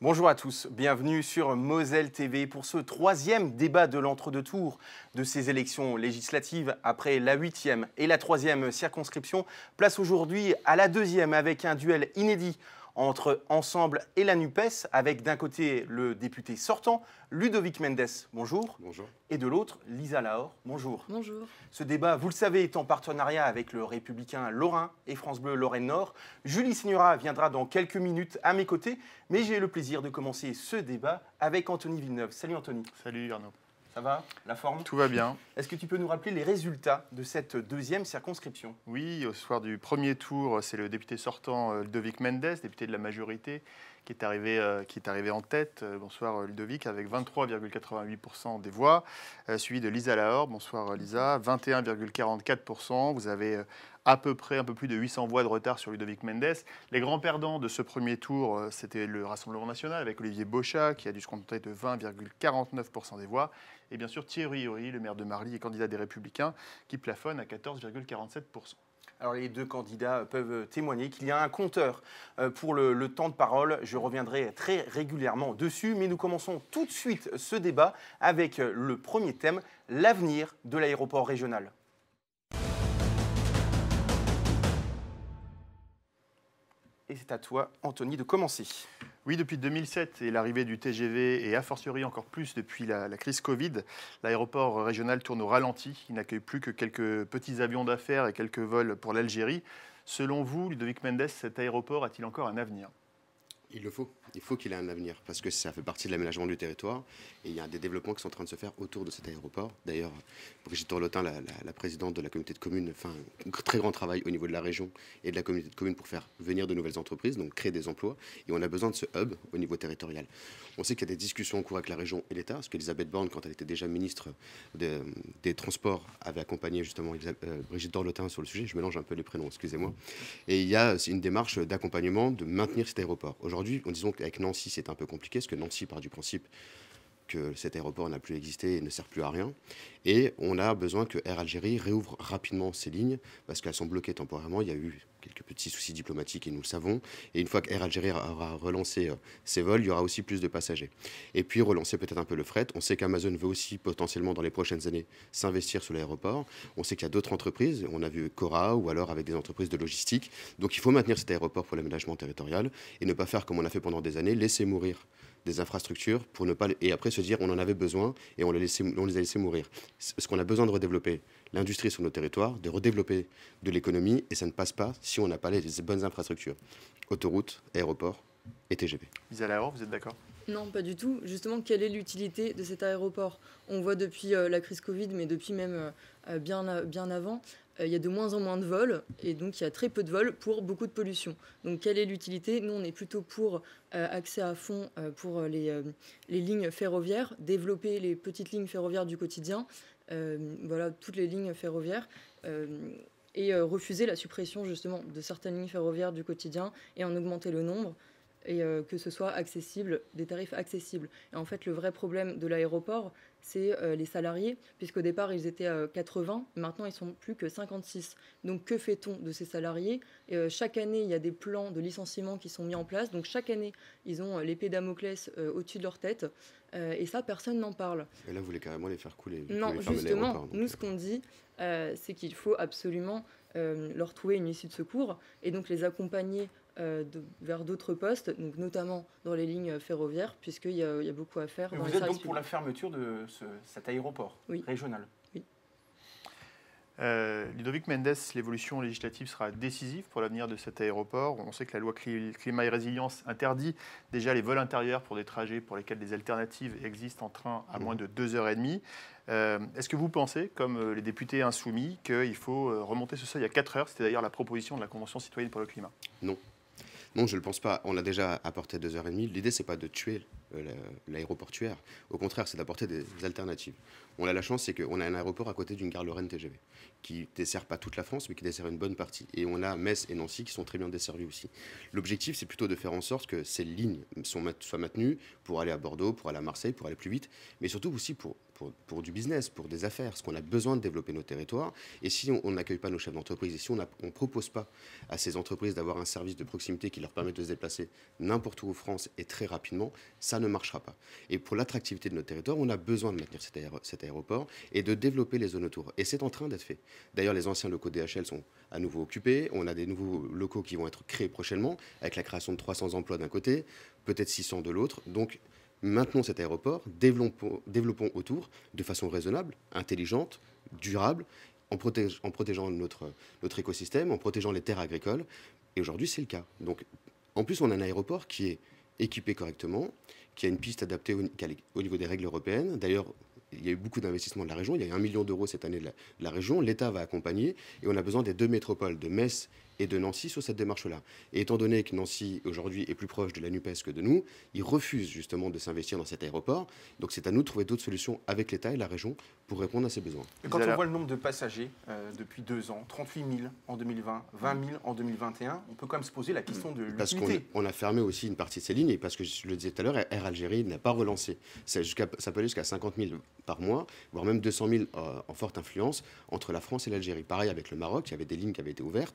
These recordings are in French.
Bonjour à tous, bienvenue sur Moselle TV pour ce troisième débat de l'entre-deux-tours de ces élections législatives après la 8e et la 3e circonscription. Place aujourd'hui à la 2e avec un duel inédit entre Ensemble et la NUPES, avec d'un côté le député sortant, Ludovic Mendes, bonjour. Bonjour. Et de l'autre, Lisa Lahore, bonjour. Bonjour. Ce débat, vous le savez, est en partenariat avec le Républicain Lorrain et France Bleu Lorraine Nord. Julie Signora viendra dans quelques minutes à mes côtés, mais j'ai le plaisir de commencer ce débat avec Anthony Villeneuve. Salut Anthony. Salut Arnaud. Ça va? La forme? Tout va bien. Est-ce que tu peux nous rappeler les résultats de cette deuxième circonscription? Oui, au soir du premier tour, c'est le député sortant Ludovic Mendes, député de la majorité, qui est arrivé en tête. Bonsoir Ludovic, avec 23,88% des voix, suivi de Lisa Lahore. Bonsoir Lisa, 21,44%. Vous avez à peu près un peu plus de 800 voix de retard sur Ludovic Mendes. Les grands perdants de ce premier tour, c'était le Rassemblement national avec Olivier Beauchat, qui a dû se contenter de 20,49% des voix. Et bien sûr Thierry Yory, le maire de Marly et candidat des Républicains, qui plafonne à 14,47%. Alors les deux candidats peuvent témoigner qu'il y a un compteur pour le temps de parole. Je reviendrai très régulièrement dessus, mais nous commençons tout de suite ce débat avec le premier thème, l'avenir de l'aéroport régional. Et c'est à toi, Anthony, de commencer. Oui, depuis 2007 et l'arrivée du TGV et a fortiori encore plus depuis la crise Covid, l'aéroport régional tourne au ralenti. Il n'accueille plus que quelques petits avions d'affaires et quelques vols pour l'Algérie. Selon vous, Ludovic Mendes, cet aéroport a-t-il encore un avenir ? Il le faut. Il faut qu'il ait un avenir parce que ça fait partie de l'aménagement du territoire et il y a des développements qui sont en train de se faire autour de cet aéroport. D'ailleurs, Brigitte Dorlotin, la présidente de la communauté de communes, fait un très grand travail au niveau de la région et de la communauté de communes pour faire venir de nouvelles entreprises, donc créer des emplois. Et on a besoin de ce hub au niveau territorial. On sait qu'il y a des discussions en cours avec la région et l'État, parce qu'Elisabeth Borne, quand elle était déjà ministre des Transports, avait accompagné justement Brigitte Dorlotin sur le sujet. Je mélange un peu les prénoms, excusez-moi. Et il y a une démarche d'accompagnement, de maintenir cet aéroport. Aujourd'hui, disons qu'avec Nancy, c'est un peu compliqué, parce que Nancy part du principe que cet aéroport n'a plus existé et ne sert plus à rien. Et on a besoin que Air Algérie réouvre rapidement ses lignes, parce qu'elles sont bloquées temporairement. Il y a eu quelques petits soucis diplomatiques, et nous le savons. Et une fois qu'Air Algérie aura relancé ses vols, il y aura aussi plus de passagers. Et puis relancer peut-être un peu le fret. On sait qu'Amazon veut aussi potentiellement, dans les prochaines années, s'investir sur l'aéroport. On sait qu'il y a d'autres entreprises. On a vu Cora, ou alors avec des entreprises de logistique. Donc il faut maintenir cet aéroport pour l'aménagement territorial, et ne pas faire comme on a fait pendant des années, laisser mourir des infrastructures pour ne pas et après se dire on en avait besoin et on les a laissés mourir. Ce qu'on a besoin de redévelopper l'industrie sur nos territoires, de redévelopper de l'économie, et ça ne passe pas si on n'a pas les bonnes infrastructures. Autoroutes, aéroports et TGV. Lisa Lahore, vous êtes d'accord ? Non, pas du tout. Justement, quelle est l'utilité de cet aéroport? On voit depuis la crise Covid, mais depuis même bien avant, il y a de moins en moins de vols, et donc il y a très peu de vols pour beaucoup de pollution. Donc quelle est l'utilité? Nous, on est plutôt pour accès à fond pour les lignes ferroviaires, développer les petites lignes ferroviaires du quotidien, voilà, toutes les lignes ferroviaires, et refuser la suppression justement de certaines lignes ferroviaires du quotidien et en augmenter le nombre, et que ce soit accessible, des tarifs accessibles. Et en fait, le vrai problème de l'aéroport, c'est les salariés, puisqu'au départ, ils étaient 80, maintenant, ils sont plus que 56. Donc, que fait-on de ces salariés? Et chaque année, il y a des plans de licenciement qui sont mis en place. Donc, chaque année, ils ont l'épée Damoclès au-dessus de leur tête. Et ça, personne n'en parle. Et là, vous voulez carrément les faire couler. Non, justement, nous, ce qu'on dit, c'est qu'il faut absolument leur trouver une issue de secours et donc les accompagner vers d'autres postes, donc notamment dans les lignes ferroviaires, puisqu'il y a beaucoup à faire. Vous êtes donc pour la fermeture de cet aéroport régional? Oui. Ludovic Mendes, l'évolution législative sera décisive pour l'avenir de cet aéroport. On sait que la loi climat et résilience interdit déjà les vols intérieurs pour des trajets pour lesquels des alternatives existent en train à moins de 2h30. Est-ce que vous pensez, comme les députés insoumis, qu'il faut remonter ce seuil à 4 heures? C'était d'ailleurs la proposition de la Convention citoyenne pour le climat. Non. Non, je ne le pense pas. On l'a déjà apporté 2h30. L'idée, ce n'est pas de tuer l'aéroportuaire. Au contraire, c'est d'apporter des alternatives. On a la chance, c'est qu'on a un aéroport à côté d'une gare Lorraine TGV qui ne dessert pas toute la France, mais qui dessert une bonne partie. Et on a Metz et Nancy qui sont très bien desservis aussi. L'objectif, c'est plutôt de faire en sorte que ces lignes soient maintenues pour aller à Bordeaux, pour aller à Marseille, pour aller plus vite, mais surtout aussi pour pour du business, pour des affaires, parce qu'on a besoin de développer nos territoires. Et si on n'accueille pas nos chefs d'entreprise, et si on ne propose pas à ces entreprises d'avoir un service de proximité qui leur permet de se déplacer n'importe où en France et très rapidement, ça ne marchera pas. Et pour l'attractivité de nos territoires, on a besoin de maintenir cet aéroport et de développer les zones autour. Et c'est en train d'être fait. D'ailleurs, les anciens locaux DHL sont à nouveau occupés. On a des nouveaux locaux qui vont être créés prochainement, avec la création de 300 emplois d'un côté, peut-être 600 de l'autre. Donc, maintenons cet aéroport, développons autour de façon raisonnable, intelligente, durable, en protégeant notre écosystème, en protégeant les terres agricoles. Et aujourd'hui, c'est le cas. Donc, en plus, on a un aéroport qui est équipé correctement, qui a une piste adaptée au niveau des règles européennes. D'ailleurs, il y a eu beaucoup d'investissements de la région. Il y a eu 1 million d'euros cette année de la région. L'État va accompagner et on a besoin des 2 métropoles, de Metz et de Nancy, sur cette démarche-là. Et étant donné que Nancy, aujourd'hui, est plus proche de la NUPES que de nous, ils refusent justement de s'investir dans cet aéroport. Donc c'est à nous de trouver d'autres solutions avec l'État et la région pour répondre à ces besoins. Et quand on voit le nombre de passagers depuis 2 ans, 38 000 en 2020, 20 000 en 2021, on peut quand même se poser la question de l'utilité. Parce qu'on a fermé aussi une partie de ces lignes, et parce que je le disais tout à l'heure, Air Algérie n'a pas relancé. Ça peut aller jusqu'à 50 000 par mois, voire même 200 000 en forte influence entre la France et l'Algérie. Pareil avec le Maroc, il y avait des lignes qui avaient été ouvertes.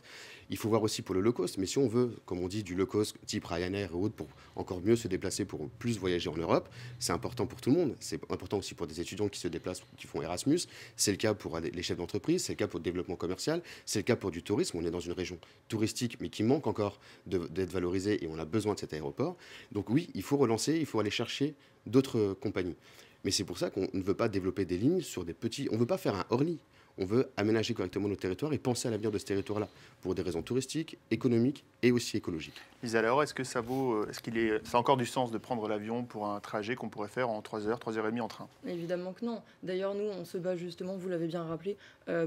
Il faut voir aussi pour le low cost, mais si on veut, comme on dit, du low cost type Ryanair et autres, pour encore mieux se déplacer, pour plus voyager en Europe, c'est important pour tout le monde. C'est important aussi pour des étudiants qui se déplacent, qui font Erasmus. C'est le cas pour les chefs d'entreprise, c'est le cas pour le développement commercial, c'est le cas pour du tourisme. On est dans une région touristique, mais qui manque encore d'être valorisée, et on a besoin de cet aéroport. Donc oui, il faut relancer, il faut aller chercher d'autres compagnies. Mais c'est pour ça qu'on ne veut pas développer des lignes sur des petits... On ne veut pas faire un Orly. On veut aménager correctement nos territoires et penser à l'avenir de ce territoire-là, pour des raisons touristiques, économiques et aussi écologiques. Lisa Laure, est-ce que ça a encore du sens de prendre l'avion pour un trajet qu'on pourrait faire en 3 heures, 3 heures et demie en train? Évidemment que non. D'ailleurs, nous, on se bat justement, vous l'avez bien rappelé,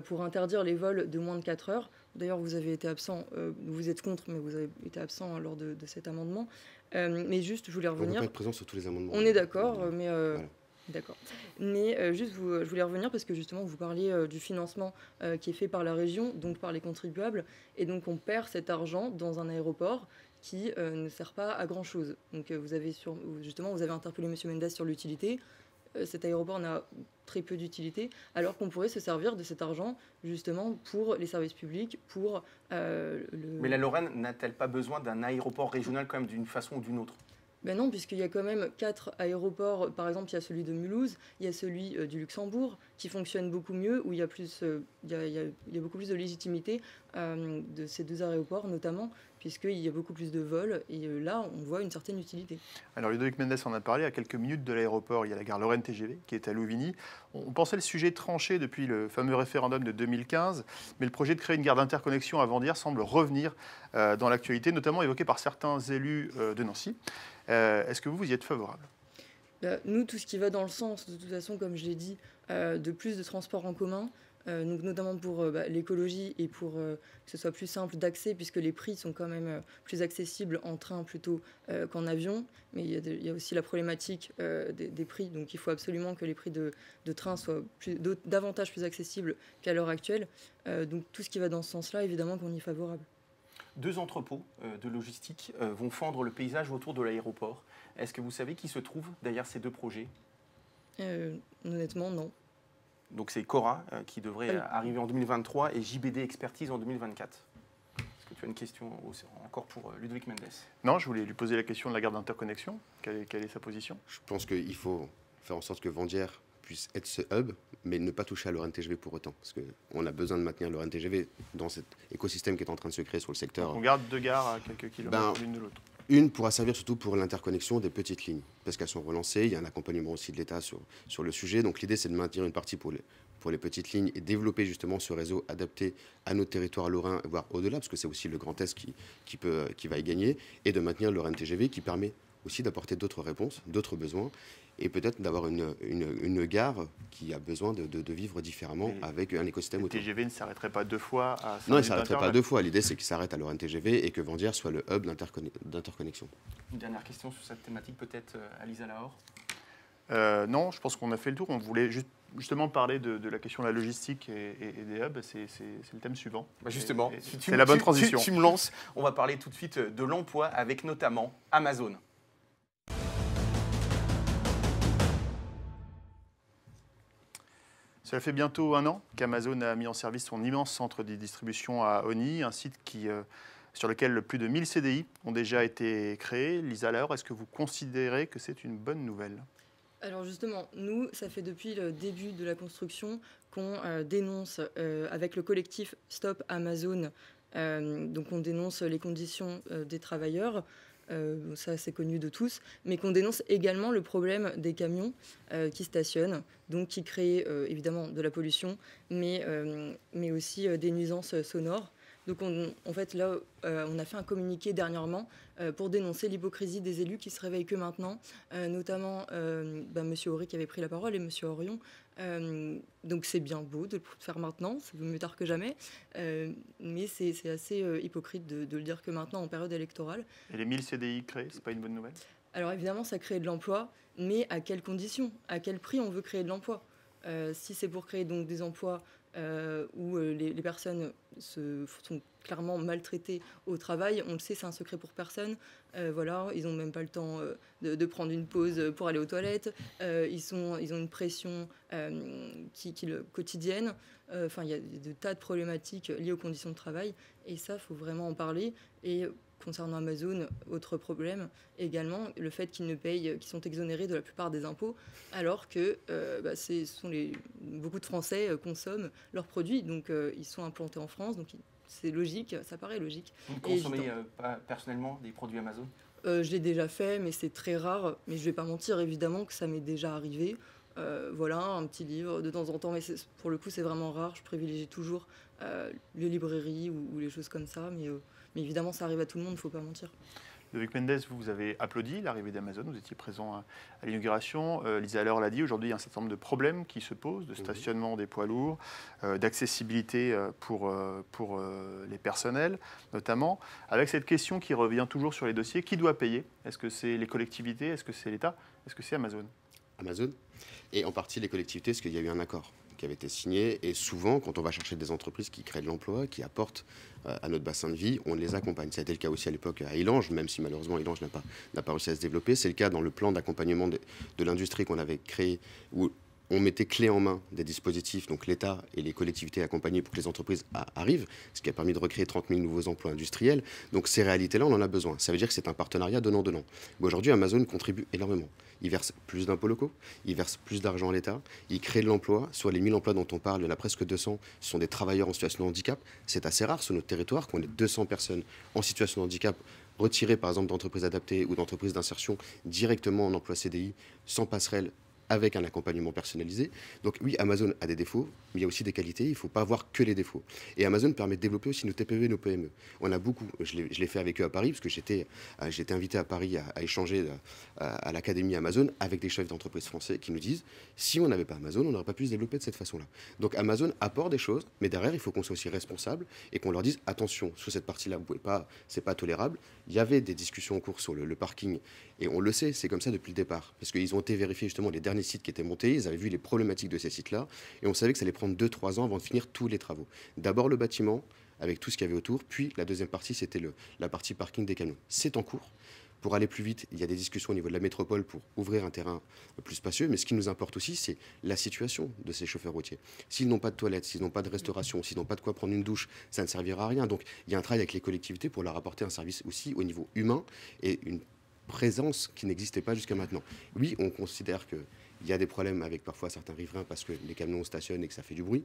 pour interdire les vols de moins de 4 heures. D'ailleurs, vous avez été absent, vous êtes contre, mais vous avez été absent lors de cet amendement. Mais juste, je voulais revenir... On ne peut pas être présent sur tous les amendements. On est d'accord, mais... Voilà. D'accord. Mais juste, je voulais revenir parce que justement, vous parliez du financement qui est fait par la région, donc par les contribuables. Et donc, on perd cet argent dans un aéroport qui ne sert pas à grand-chose. Donc, vous avez interpellé M. Mendes sur l'utilité. Cet aéroport n'a très peu d'utilité, alors qu'on pourrait se servir de cet argent justement pour les services publics, pour Mais la Lorraine n'a-t-elle pas besoin d'un aéroport régional quand même d'une façon ou d'une autre? Ben non, puisqu'il y a quand même 4 aéroports. Par exemple, il y a celui de Mulhouse, il y a celui du Luxembourg, qui fonctionne beaucoup mieux, où il y a beaucoup plus de légitimité de ces 2 aéroports, notamment, puisqu'il y a beaucoup plus de vols. Et là, on voit une certaine utilité. Alors, Ludovic Mendes en a parlé. À quelques minutes de l'aéroport, il y a la gare Lorraine TGV, qui est à Louvigny. On pensait le sujet tranché depuis le fameux référendum de 2015, mais le projet de créer une gare d'interconnexion à Vendières semble revenir dans l'actualité, notamment évoqué par certains élus de Nancy. Est-ce que vous y êtes favorable? Nous, tout ce qui va dans le sens, de toute façon, comme je l'ai dit, de plus de transports en commun, donc notamment pour l'écologie et pour que ce soit plus simple d'accès, puisque les prix sont quand même plus accessibles en train plutôt qu'en avion. Mais il y a aussi la problématique des prix, donc il faut absolument que les prix de train soient davantage plus accessibles qu'à l'heure actuelle. Donc tout ce qui va dans ce sens-là, évidemment qu'on y est favorable. 2 entrepôts de logistique vont fendre le paysage autour de l'aéroport. Est-ce que vous savez qui se trouve derrière ces 2 projets? Honnêtement, non. Donc c'est Cora qui devrait arriver en 2023 et JBD Expertise en 2024. Est-ce que tu as une question encore pour Ludovic Mendes? Non, je voulais lui poser la question de la gare d'interconnexion. Quelle est sa position? Je pense qu'il faut faire en sorte que Vendières puisse être ce hub, mais ne pas toucher à Lorraine TGV pour autant. Parce qu'on a besoin de maintenir Lorraine TGV dans cet écosystème qui est en train de se créer sur le secteur. Donc on garde 2 gares à quelques kilomètres l'une de l'autre. Une pourra servir surtout pour l'interconnexion des petites lignes, parce qu'elles sont relancées. Il y a un accompagnement aussi de l'État sur le sujet. Donc l'idée, c'est de maintenir une partie pour les petites lignes et développer justement ce réseau adapté à notre territoire lorrain, voire au-delà, parce que c'est aussi le Grand Est qui va y gagner, et de maintenir Lorraine TGV qui permet aussi d'apporter d'autres réponses, d'autres besoins, et peut-être d'avoir une gare qui a besoin de vivre différemment avec un écosystème autour. Le TGV ne s'arrêterait pas 2 fois à 5 Non, il ne s'arrêterait pas 2 fois. L'idée, c'est qu'il s'arrête à Lorraine TGV et que Vendières soit le hub d'interconnexion. Une dernière question sur cette thématique, peut-être, à Lisa Laure? Non, je pense qu'on a fait le tour. On voulait justement parler de la question de la logistique et des hubs. C'est le thème suivant. Justement, c'est la bonne transition. Tu me lances. On va parler tout de suite de l'emploi avec notamment Amazon. Cela fait bientôt 1 an qu'Amazon a mis en service son immense centre de distribution à Osny, un site sur lequel plus de 1000 CDI ont déjà été créés. Lisa Laure, est-ce que vous considérez que c'est une bonne nouvelle ? Alors justement, nous, ça fait depuis le début de la construction qu'on dénonce avec le collectif Stop Amazon. Donc on dénonce les conditions des travailleurs, ça c'est connu de tous, mais qu'on dénonce également le problème des camions qui stationnent, donc qui créent évidemment de la pollution, mais aussi des nuisances sonores. Donc en fait là, on a fait un communiqué dernièrement pour dénoncer l'hypocrisie des élus qui se réveillent que maintenant, notamment Monsieur Horry qui avait pris la parole et Monsieur Orion. Donc c'est bien beau de le faire maintenant, c'est mieux tard que jamais, mais c'est assez hypocrite de le dire que maintenant en période électorale. Et les 1000 CDI créés, c'est pas une bonne nouvelle ? Alors évidemment ça crée de l'emploi, mais à quelles conditions ? À quel prix on veut créer de l'emploi ? Si c'est pour créer donc des emplois où les personnes sont clairement maltraitées au travail, on le sait, c'est un secret pour personne. Voilà, ils n'ont même pas le temps de prendre une pause pour aller aux toilettes. Ils ont une pression quotidienne. Enfin, il y a de tas de problématiques liées aux conditions de travail. Et ça, il faut vraiment en parler. Et concernant Amazon, autre problème également, le fait qu'ils sont exonérés de la plupart des impôts, alors que beaucoup de Français consomment leurs produits, donc ils sont implantés en France, donc c'est logique, ça paraît logique. Vous consommez pas personnellement des produits Amazon ? Je l'ai déjà fait, mais c'est très rare, mais je vais pas mentir, évidemment que ça m'est déjà arrivé. Voilà, un petit livre de temps en temps, mais pour le coup c'est vraiment rare, je privilégie toujours les librairies ou les choses comme ça, mais évidemment, ça arrive à tout le monde, il ne faut pas mentir. Ludovic Mendes, vous avez applaudi l'arrivée d'Amazon, vous étiez présent à l'inauguration. Lisa Laure l'a dit, aujourd'hui, il y a un certain nombre de problèmes qui se posent, de stationnement des poids lourds, d'accessibilité pour les personnels, notamment. Avec cette question qui revient toujours sur les dossiers, qui doit payer ? Est-ce que c'est les collectivités ? Est-ce que c'est l'État ? Est-ce que c'est Amazon ? Amazon, et en partie les collectivités, parce qu'il y a eu un accord qui avait été signé, et souvent, quand on va chercher des entreprises qui créent de l'emploi, qui apportent à notre bassin de vie, on les accompagne. Ça a été le cas aussi à l'époque à Ilange, même si malheureusement Ilange n'a pas réussi à se développer. C'est le cas dans le plan d'accompagnement de l'industrie qu'on avait créé, où on mettait clé en main des dispositifs, donc l'État et les collectivités accompagnées pour que les entreprises arrivent, ce qui a permis de recréer 30 000 nouveaux emplois industriels. Donc ces réalités-là, on en a besoin. Ça veut dire que c'est un partenariat donnant-donnant. Aujourd'hui, Amazon contribue énormément. Il verse plus d'impôts locaux, il verse plus d'argent à l'État, il crée de l'emploi. Sur les 1000 emplois dont on parle, il y en a presque 200, ce sont des travailleurs en situation de handicap. C'est assez rare sur notre territoire qu'on ait 200 personnes en situation de handicap retirées par exemple d'entreprises adaptées ou d'entreprises d'insertion directement en emploi CDI, sans passerelle, avec un accompagnement personnalisé. Donc oui, Amazon a des défauts, mais il y a aussi des qualités, il ne faut pas voir que les défauts. Et Amazon permet de développer aussi nos TPE et nos PME. On a beaucoup, je l'ai fait avec eux à Paris, parce que j'étais invité à Paris à échanger à l'Académie Amazon avec des chefs d'entreprise français qui nous disent, si on n'avait pas Amazon, on n'aurait pas pu se développer de cette façon-là. Donc Amazon apporte des choses, mais derrière, il faut qu'on soit aussi responsable et qu'on leur dise, attention, sur cette partie-là, vous pouvez pas, c'est pas tolérable. Il y avait des discussions en cours sur le parking, et on le sait, c'est comme ça depuis le départ, parce qu'ils ont été vérifiés justement les derniers sites qui étaient montés, ils avaient vu les problématiques de ces sites-là, et on savait que ça allait prendre 2-3 ans avant de finir tous les travaux. D'abord le bâtiment, avec tout ce qu'il y avait autour, puis la deuxième partie, c'était la partie parking des camions. C'est en cours. Pour aller plus vite, il y a des discussions au niveau de la métropole pour ouvrir un terrain plus spacieux, mais ce qui nous importe aussi, c'est la situation de ces chauffeurs routiers. S'ils n'ont pas de toilettes, s'ils n'ont pas de restauration, s'ils n'ont pas de quoi prendre une douche, ça ne servira à rien. Donc il y a un travail avec les collectivités pour leur apporter un service aussi au niveau humain et une présence qui n'existait pas jusqu'à maintenant. Oui, on considère qu'il y a des problèmes avec parfois certains riverains parce que les camions stationnent et que ça fait du bruit.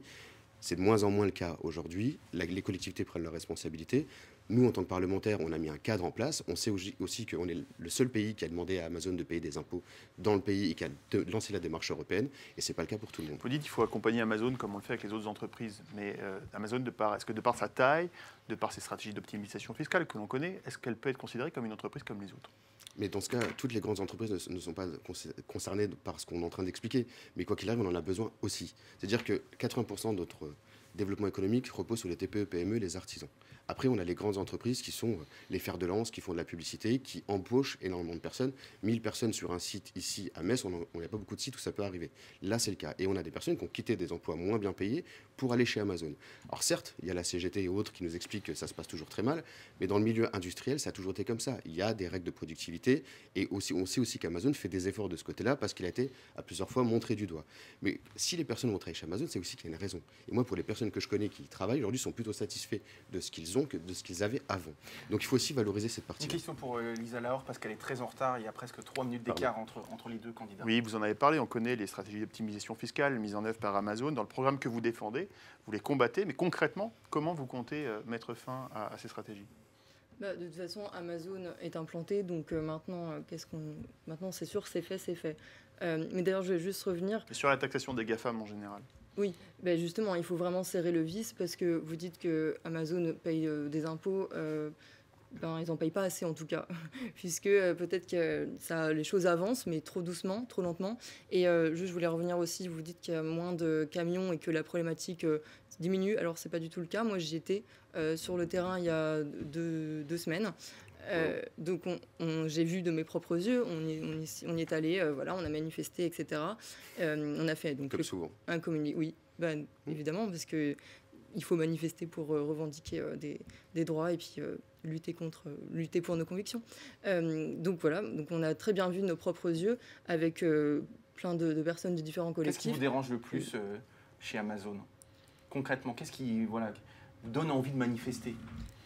C'est de moins en moins le cas aujourd'hui. Les collectivités prennent leurs responsabilités. Nous, en tant que parlementaires, on a mis un cadre en place. On sait aussi qu'on est le seul pays qui a demandé à Amazon de payer des impôts dans le pays et qui a lancé la démarche européenne. Et ce n'est pas le cas pour tout le monde. Vous dites qu'il faut accompagner Amazon comme on le fait avec les autres entreprises. Mais Amazon, est-ce que de par sa taille, de par ses stratégies d'optimisation fiscale que l'on connaît, est-ce qu'elle peut être considérée comme une entreprise comme les autres ? Mais dans ce cas, toutes les grandes entreprises ne sont pas concernées par ce qu'on est en train d'expliquer. Mais quoi qu'il arrive, on en a besoin aussi. C'est-à-dire que 80% de notre développement économique repose sur les TPE, PME, les artisans. Après, on a les grandes entreprises qui sont les fers de lance, qui font de la publicité, qui embauchent énormément de personnes. 1000 personnes sur un site ici à Metz, on n'a pas beaucoup de sites où ça peut arriver. Là, c'est le cas. Et on a des personnes qui ont quitté des emplois moins bien payés pour aller chez Amazon. Alors certes, il y a la CGT et autres qui nous expliquent que ça se passe toujours très mal, mais dans le milieu industriel, ça a toujours été comme ça. Il y a des règles de productivité et aussi, on sait aussi qu'Amazon fait des efforts de ce côté-là parce qu'il a été à plusieurs fois montré du doigt. Mais si les personnes vont travailler chez Amazon, c'est aussi qu'il y a une raison. Et moi, pour les personnes que je connais qui y travaillent aujourd'hui, sont plutôt satisfaits de ce qu'ils ont que de ce qu'ils avaient avant. Donc il faut aussi valoriser cette partie. Une question pour Lisa Lahore, parce qu'elle est très en retard. Il y a presque 3 minutes d'écart entre les deux candidats. Oui, vous en avez parlé. On connaît les stratégies d'optimisation fiscale mises en œuvre par Amazon. Dans le programme que vous défendez, vous les combattez. Mais concrètement, comment vous comptez mettre fin à ces stratégies ? De toute façon, Amazon est implanté, donc maintenant, c'est sûr, c'est fait. Mais d'ailleurs, je vais juste revenir. Et sur la taxation des GAFAM en général. Oui, justement, il faut vraiment serrer le vis parce que vous dites que Amazon paye des impôts. Ils n'en payent pas assez en tout cas, puisque peut-être que les choses avancent, mais trop doucement, trop lentement. Et je voulais revenir aussi, vous dites qu'il y a moins de camions et que la problématique diminue. Alors, ce n'est pas du tout le cas. Moi, j'y étais sur le terrain il y a deux semaines. Donc, j'ai vu de mes propres yeux, on y est allé, voilà, on a manifesté, etc. On a fait donc, comme souvent. Un communiqué, oui, évidemment, parce que il faut manifester pour revendiquer des droits et puis lutter pour nos convictions. Donc voilà, donc on a très bien vu de nos propres yeux avec plein de personnes de différents collectifs. Qu'est-ce qui vous dérange le plus chez Amazon ? Concrètement, qu'est-ce qui vous donne envie de manifester ?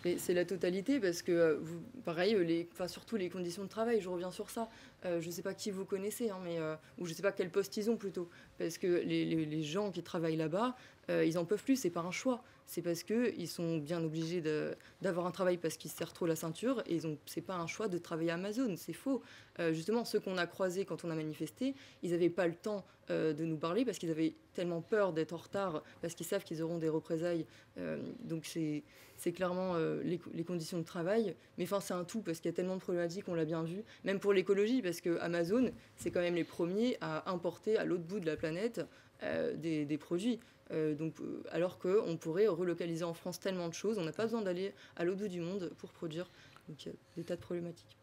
Mais c'est la totalité parce que, pareil, surtout les conditions de travail, je reviens sur ça. Je ne sais pas qui vous connaissez, hein, ou je ne sais pas quel poste ils ont plutôt. Parce que les gens qui travaillent là-bas, ils n'en peuvent plus, c'est pas un choix. C'est parce qu'ils sont bien obligés d'avoir un travail parce qu'ils se serrent trop la ceinture et c'est pas un choix de travailler à Amazon, c'est faux. Justement, ceux qu'on a croisés quand on a manifesté, ils n'avaient pas le temps de nous parler parce qu'ils avaient tellement peur d'être en retard, parce qu'ils savent qu'ils auront des représailles. Donc c'est clairement les conditions de travail. Mais enfin, c'est un tout parce qu'il y a tellement de problématiques, on l'a bien vu. Même pour l'écologie, parce que Amazon, c'est quand même les premiers à importer à l'autre bout de la planète des produits. Alors qu'on pourrait relocaliser en France tellement de choses, on n'a pas besoin d'aller à l'autre bout du monde pour produire. Donc il y a des tas de problématiques.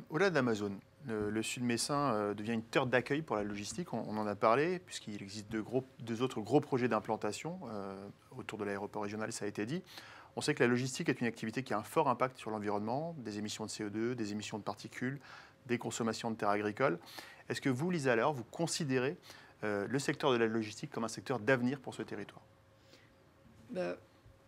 Au-delà d'Amazon, le Sud Messin devient une terre d'accueil pour la logistique. On en a parlé, puisqu'il existe deux autres gros projets d'implantation autour de l'aéroport régional, ça a été dit. On sait que la logistique est une activité qui a un fort impact sur l'environnement, des émissions de CO2, des émissions de particules, des consommations de terres agricoles. Est-ce que vous, Lisa Lahore, vous considérez le secteur de la logistique comme un secteur d'avenir pour ce territoire ?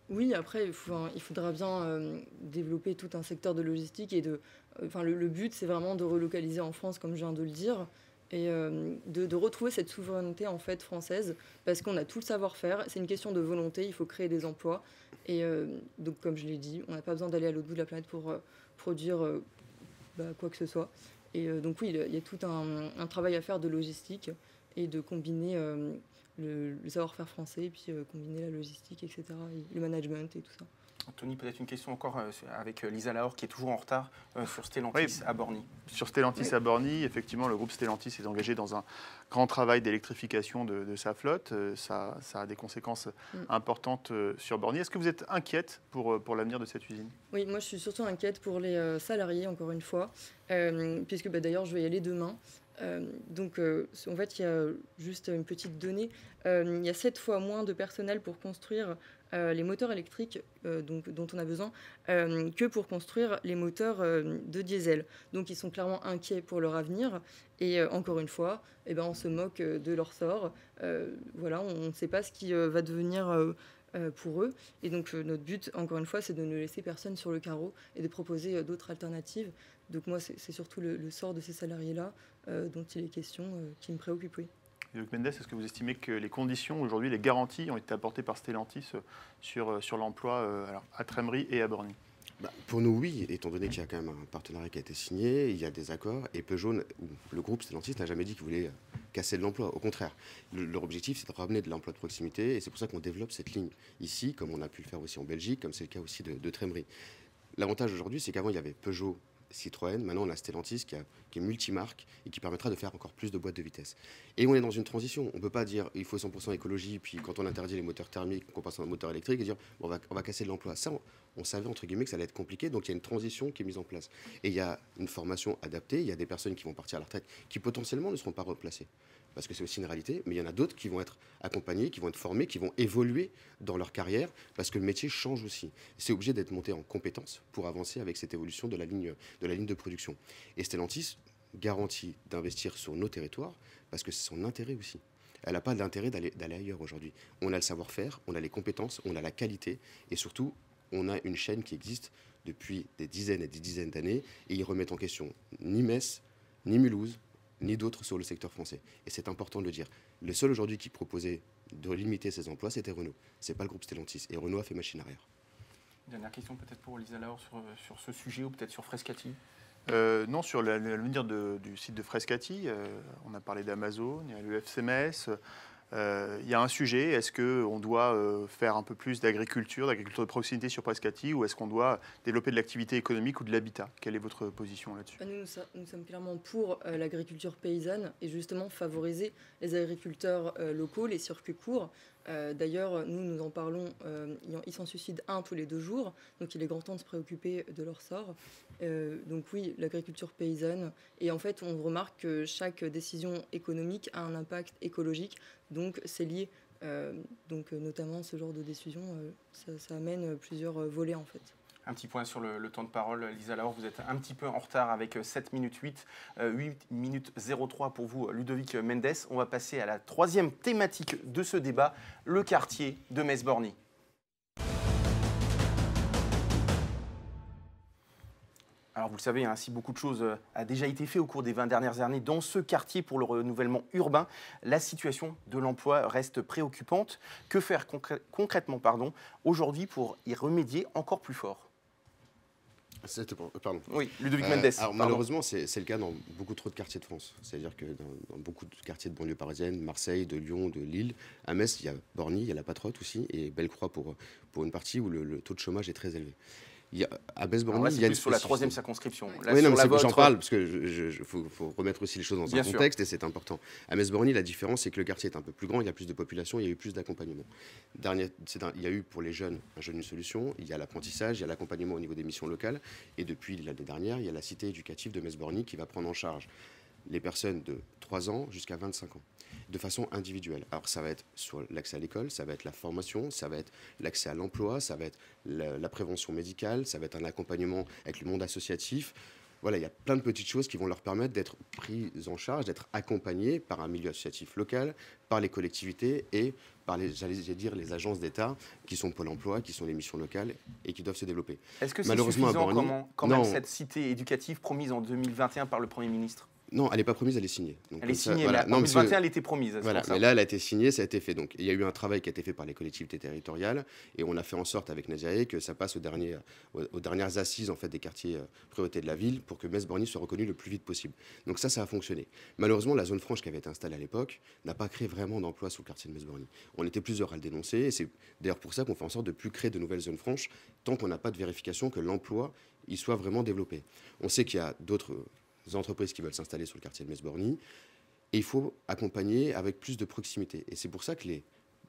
Oui, après, il faudra bien développer tout un secteur de logistique et le but, c'est vraiment de relocaliser en France, comme je viens de le dire, et de retrouver cette souveraineté en fait française, parce qu'on a tout le savoir-faire. C'est une question de volonté, il faut créer des emplois. Et donc, comme je l'ai dit, on n'a pas besoin d'aller à l'autre bout de la planète pour produire quoi que ce soit. Et donc oui, il y a tout un travail à faire de logistique et de combiner le savoir-faire français, et puis combiner la logistique, etc., et le management et tout ça. Anthony, peut-être une question encore avec Lisa Lahore qui est toujours en retard sur Stellantis à Borny. Sur Stellantis à Borny, effectivement, le groupe Stellantis est engagé dans un grand travail d'électrification de sa flotte. Ça a des conséquences importantes sur Borny. Est-ce que vous êtes inquiète pour l'avenir de cette usine ? Oui, moi je suis surtout inquiète pour les salariés, encore une fois, puisque d'ailleurs je vais y aller demain. En fait, il y a juste une petite donnée. Il y a 7 fois moins de personnel pour construire les moteurs électriques dont on a besoin que pour construire les moteurs de diesel. Donc, ils sont clairement inquiets pour leur avenir. Et encore une fois, on se moque de leur sort. Voilà, on ne sait pas ce qui va devenir pour eux. Et donc, notre but, encore une fois, c'est de ne laisser personne sur le carreau et de proposer d'autres alternatives. Donc moi, c'est surtout le sort de ces salariés-là dont il est question qui me préoccupe, oui. Luc Mendes, est-ce que vous estimez que les conditions, aujourd'hui, les garanties ont été apportées par Stellantis sur l'emploi à Trémery et à Borny ? Pour nous, oui, étant donné qu'il y a quand même un partenariat qui a été signé, il y a des accords, et Peugeot, le groupe Stellantis n'a jamais dit qu'il voulait casser de l'emploi. Au contraire, leur objectif, c'est de ramener de l'emploi de proximité, et c'est pour ça qu'on développe cette ligne ici, comme on a pu le faire aussi en Belgique, comme c'est le cas aussi de Trémery. L'avantage aujourd'hui, c'est qu'avant, il y avait Peugeot Citroën, maintenant on a Stellantis qui est multimarque et qui permettra de faire encore plus de boîtes de vitesse. Et on est dans une transition. On ne peut pas dire il faut 100% écologie, puis quand on interdit les moteurs thermiques, qu'on passe en moteur électrique et dire bon, on va casser de l'emploi. Ça, on savait entre guillemets que ça allait être compliqué, donc il y a une transition qui est mise en place. Et il y a une formation adaptée, il y a des personnes qui vont partir à la retraite qui potentiellement ne seront pas replacées. Parce que c'est aussi une réalité, mais il y en a d'autres qui vont être accompagnés, qui vont être formés, qui vont évoluer dans leur carrière, parce que le métier change aussi. C'est obligé d'être monté en compétences pour avancer avec cette évolution de la ligne de production. Et Stellantis garantit d'investir sur nos territoires, parce que c'est son intérêt aussi. Elle n'a pas d'intérêt d'aller ailleurs aujourd'hui. On a le savoir-faire, on a les compétences, on a la qualité, et surtout, on a une chaîne qui existe depuis des dizaines et des dizaines d'années, et ils remettent en question ni Metz, ni Mulhouse, ni d'autres sur le secteur français. Et c'est important de le dire. Le seul aujourd'hui qui proposait de limiter ses emplois, c'était Renault. Ce n'est pas le groupe Stellantis. Et Renault a fait machine arrière. Dernière question peut-être pour Lisa Laure sur ce sujet ou peut-être sur Frescati. Non, sur l'avenir du site de Frescati, on a parlé d'Amazon, il y a l'UFC Metz. Il y a un sujet, est-ce qu'on doit faire un peu plus d'agriculture de proximité sur Frescati, ou est-ce qu'on doit développer de l'activité économique ou de l'habitat? Quelle est votre position là-dessus? Nous sommes clairement pour l'agriculture paysanne et justement favoriser les agriculteurs locaux, les circuits courts. D'ailleurs, nous en parlons, ils s'en suicident un tous les 2 jours, donc il est grand temps de se préoccuper de leur sort. Donc oui, l'agriculture paysanne. Et en fait, on remarque que chaque décision économique a un impact écologique, donc c'est lié. Donc notamment ce genre de décision, ça amène plusieurs volets en fait. Un petit point sur le temps de parole. Lisa Laure, vous êtes un petit peu en retard avec 7 minutes 8. 8 minutes 03 pour vous, Ludovic Mendes. On va passer à la 3e thématique de ce débat, le quartier de Metz-Borny. Alors vous le savez, si beaucoup de choses a déjà été fait au cours des 20 dernières années dans ce quartier pour le renouvellement urbain, la situation de l'emploi reste préoccupante. Que faire concrètement aujourd'hui pour y remédier encore plus fort? Pardon. Oui, Ludovic Mendes. Alors, malheureusement, c'est le cas dans beaucoup trop de quartiers de France. C'est-à-dire que dans beaucoup de quartiers de banlieue parisienne, Marseille, de Lyon, de Lille, à Metz, il y a Borny, il y a la Patrotte aussi, et Bellecroix pour une partie où le taux de chômage est très élevé. À Metz-Borny, il y a sur la 3e circonscription. Là, oui, j'en parle parce que faut remettre aussi les choses dans un contexte et c'est important. À Metz-Borny, la différence, c'est que le quartier est un peu plus grand, il y a plus de population, il y a eu plus d'accompagnement. Il y a eu pour les jeunes un jeune une solution, il y a l'apprentissage, il y a l'accompagnement au niveau des missions locales, et depuis l'année dernière, il y a la cité éducative de Metz-Borny qui va prendre en charge les personnes de 3 ans jusqu'à 25 ans, de façon individuelle. Alors ça va être sur l'accès à l'école, ça va être la formation, ça va être l'accès à l'emploi, ça va être la prévention médicale, ça va être un accompagnement avec le monde associatif. Voilà, il y a plein de petites choses qui vont leur permettre d'être prises en charge, d'être accompagnés par un milieu associatif local, par les collectivités et par les agences d'État qui sont Pôle emploi, qui sont les missions locales et qui doivent se développer. Est-ce que c'est suffisant quand même cette cité éducative promise en 2021 par le Premier ministre? Non, elle n'est pas promise, elle est signée. Donc, elle est signée, voilà. Mais en 2021, elle était promise. Voilà, mais là, elle a été signée, ça a été fait. Donc, il y a eu un travail qui a été fait par les collectivités territoriales et on a fait en sorte avec Nadia que ça passe aux dernières assises en fait, des quartiers priorité de la ville pour que Metz-Borny soit reconnu le plus vite possible. Donc ça a fonctionné. Malheureusement, la zone franche qui avait été installée à l'époque n'a pas créé vraiment d'emplois sur le quartier de Metz-Borny. On était plusieurs à le dénoncer et c'est d'ailleurs pour ça qu'on fait en sorte de ne plus créer de nouvelles zones franches tant qu'on n'a pas de vérification que l'emploi y soit vraiment développé. On sait qu'il y a d'autres entreprises qui veulent s'installer sur le quartier de Metz-Borny. Et il faut accompagner avec plus de proximité. Et c'est pour ça que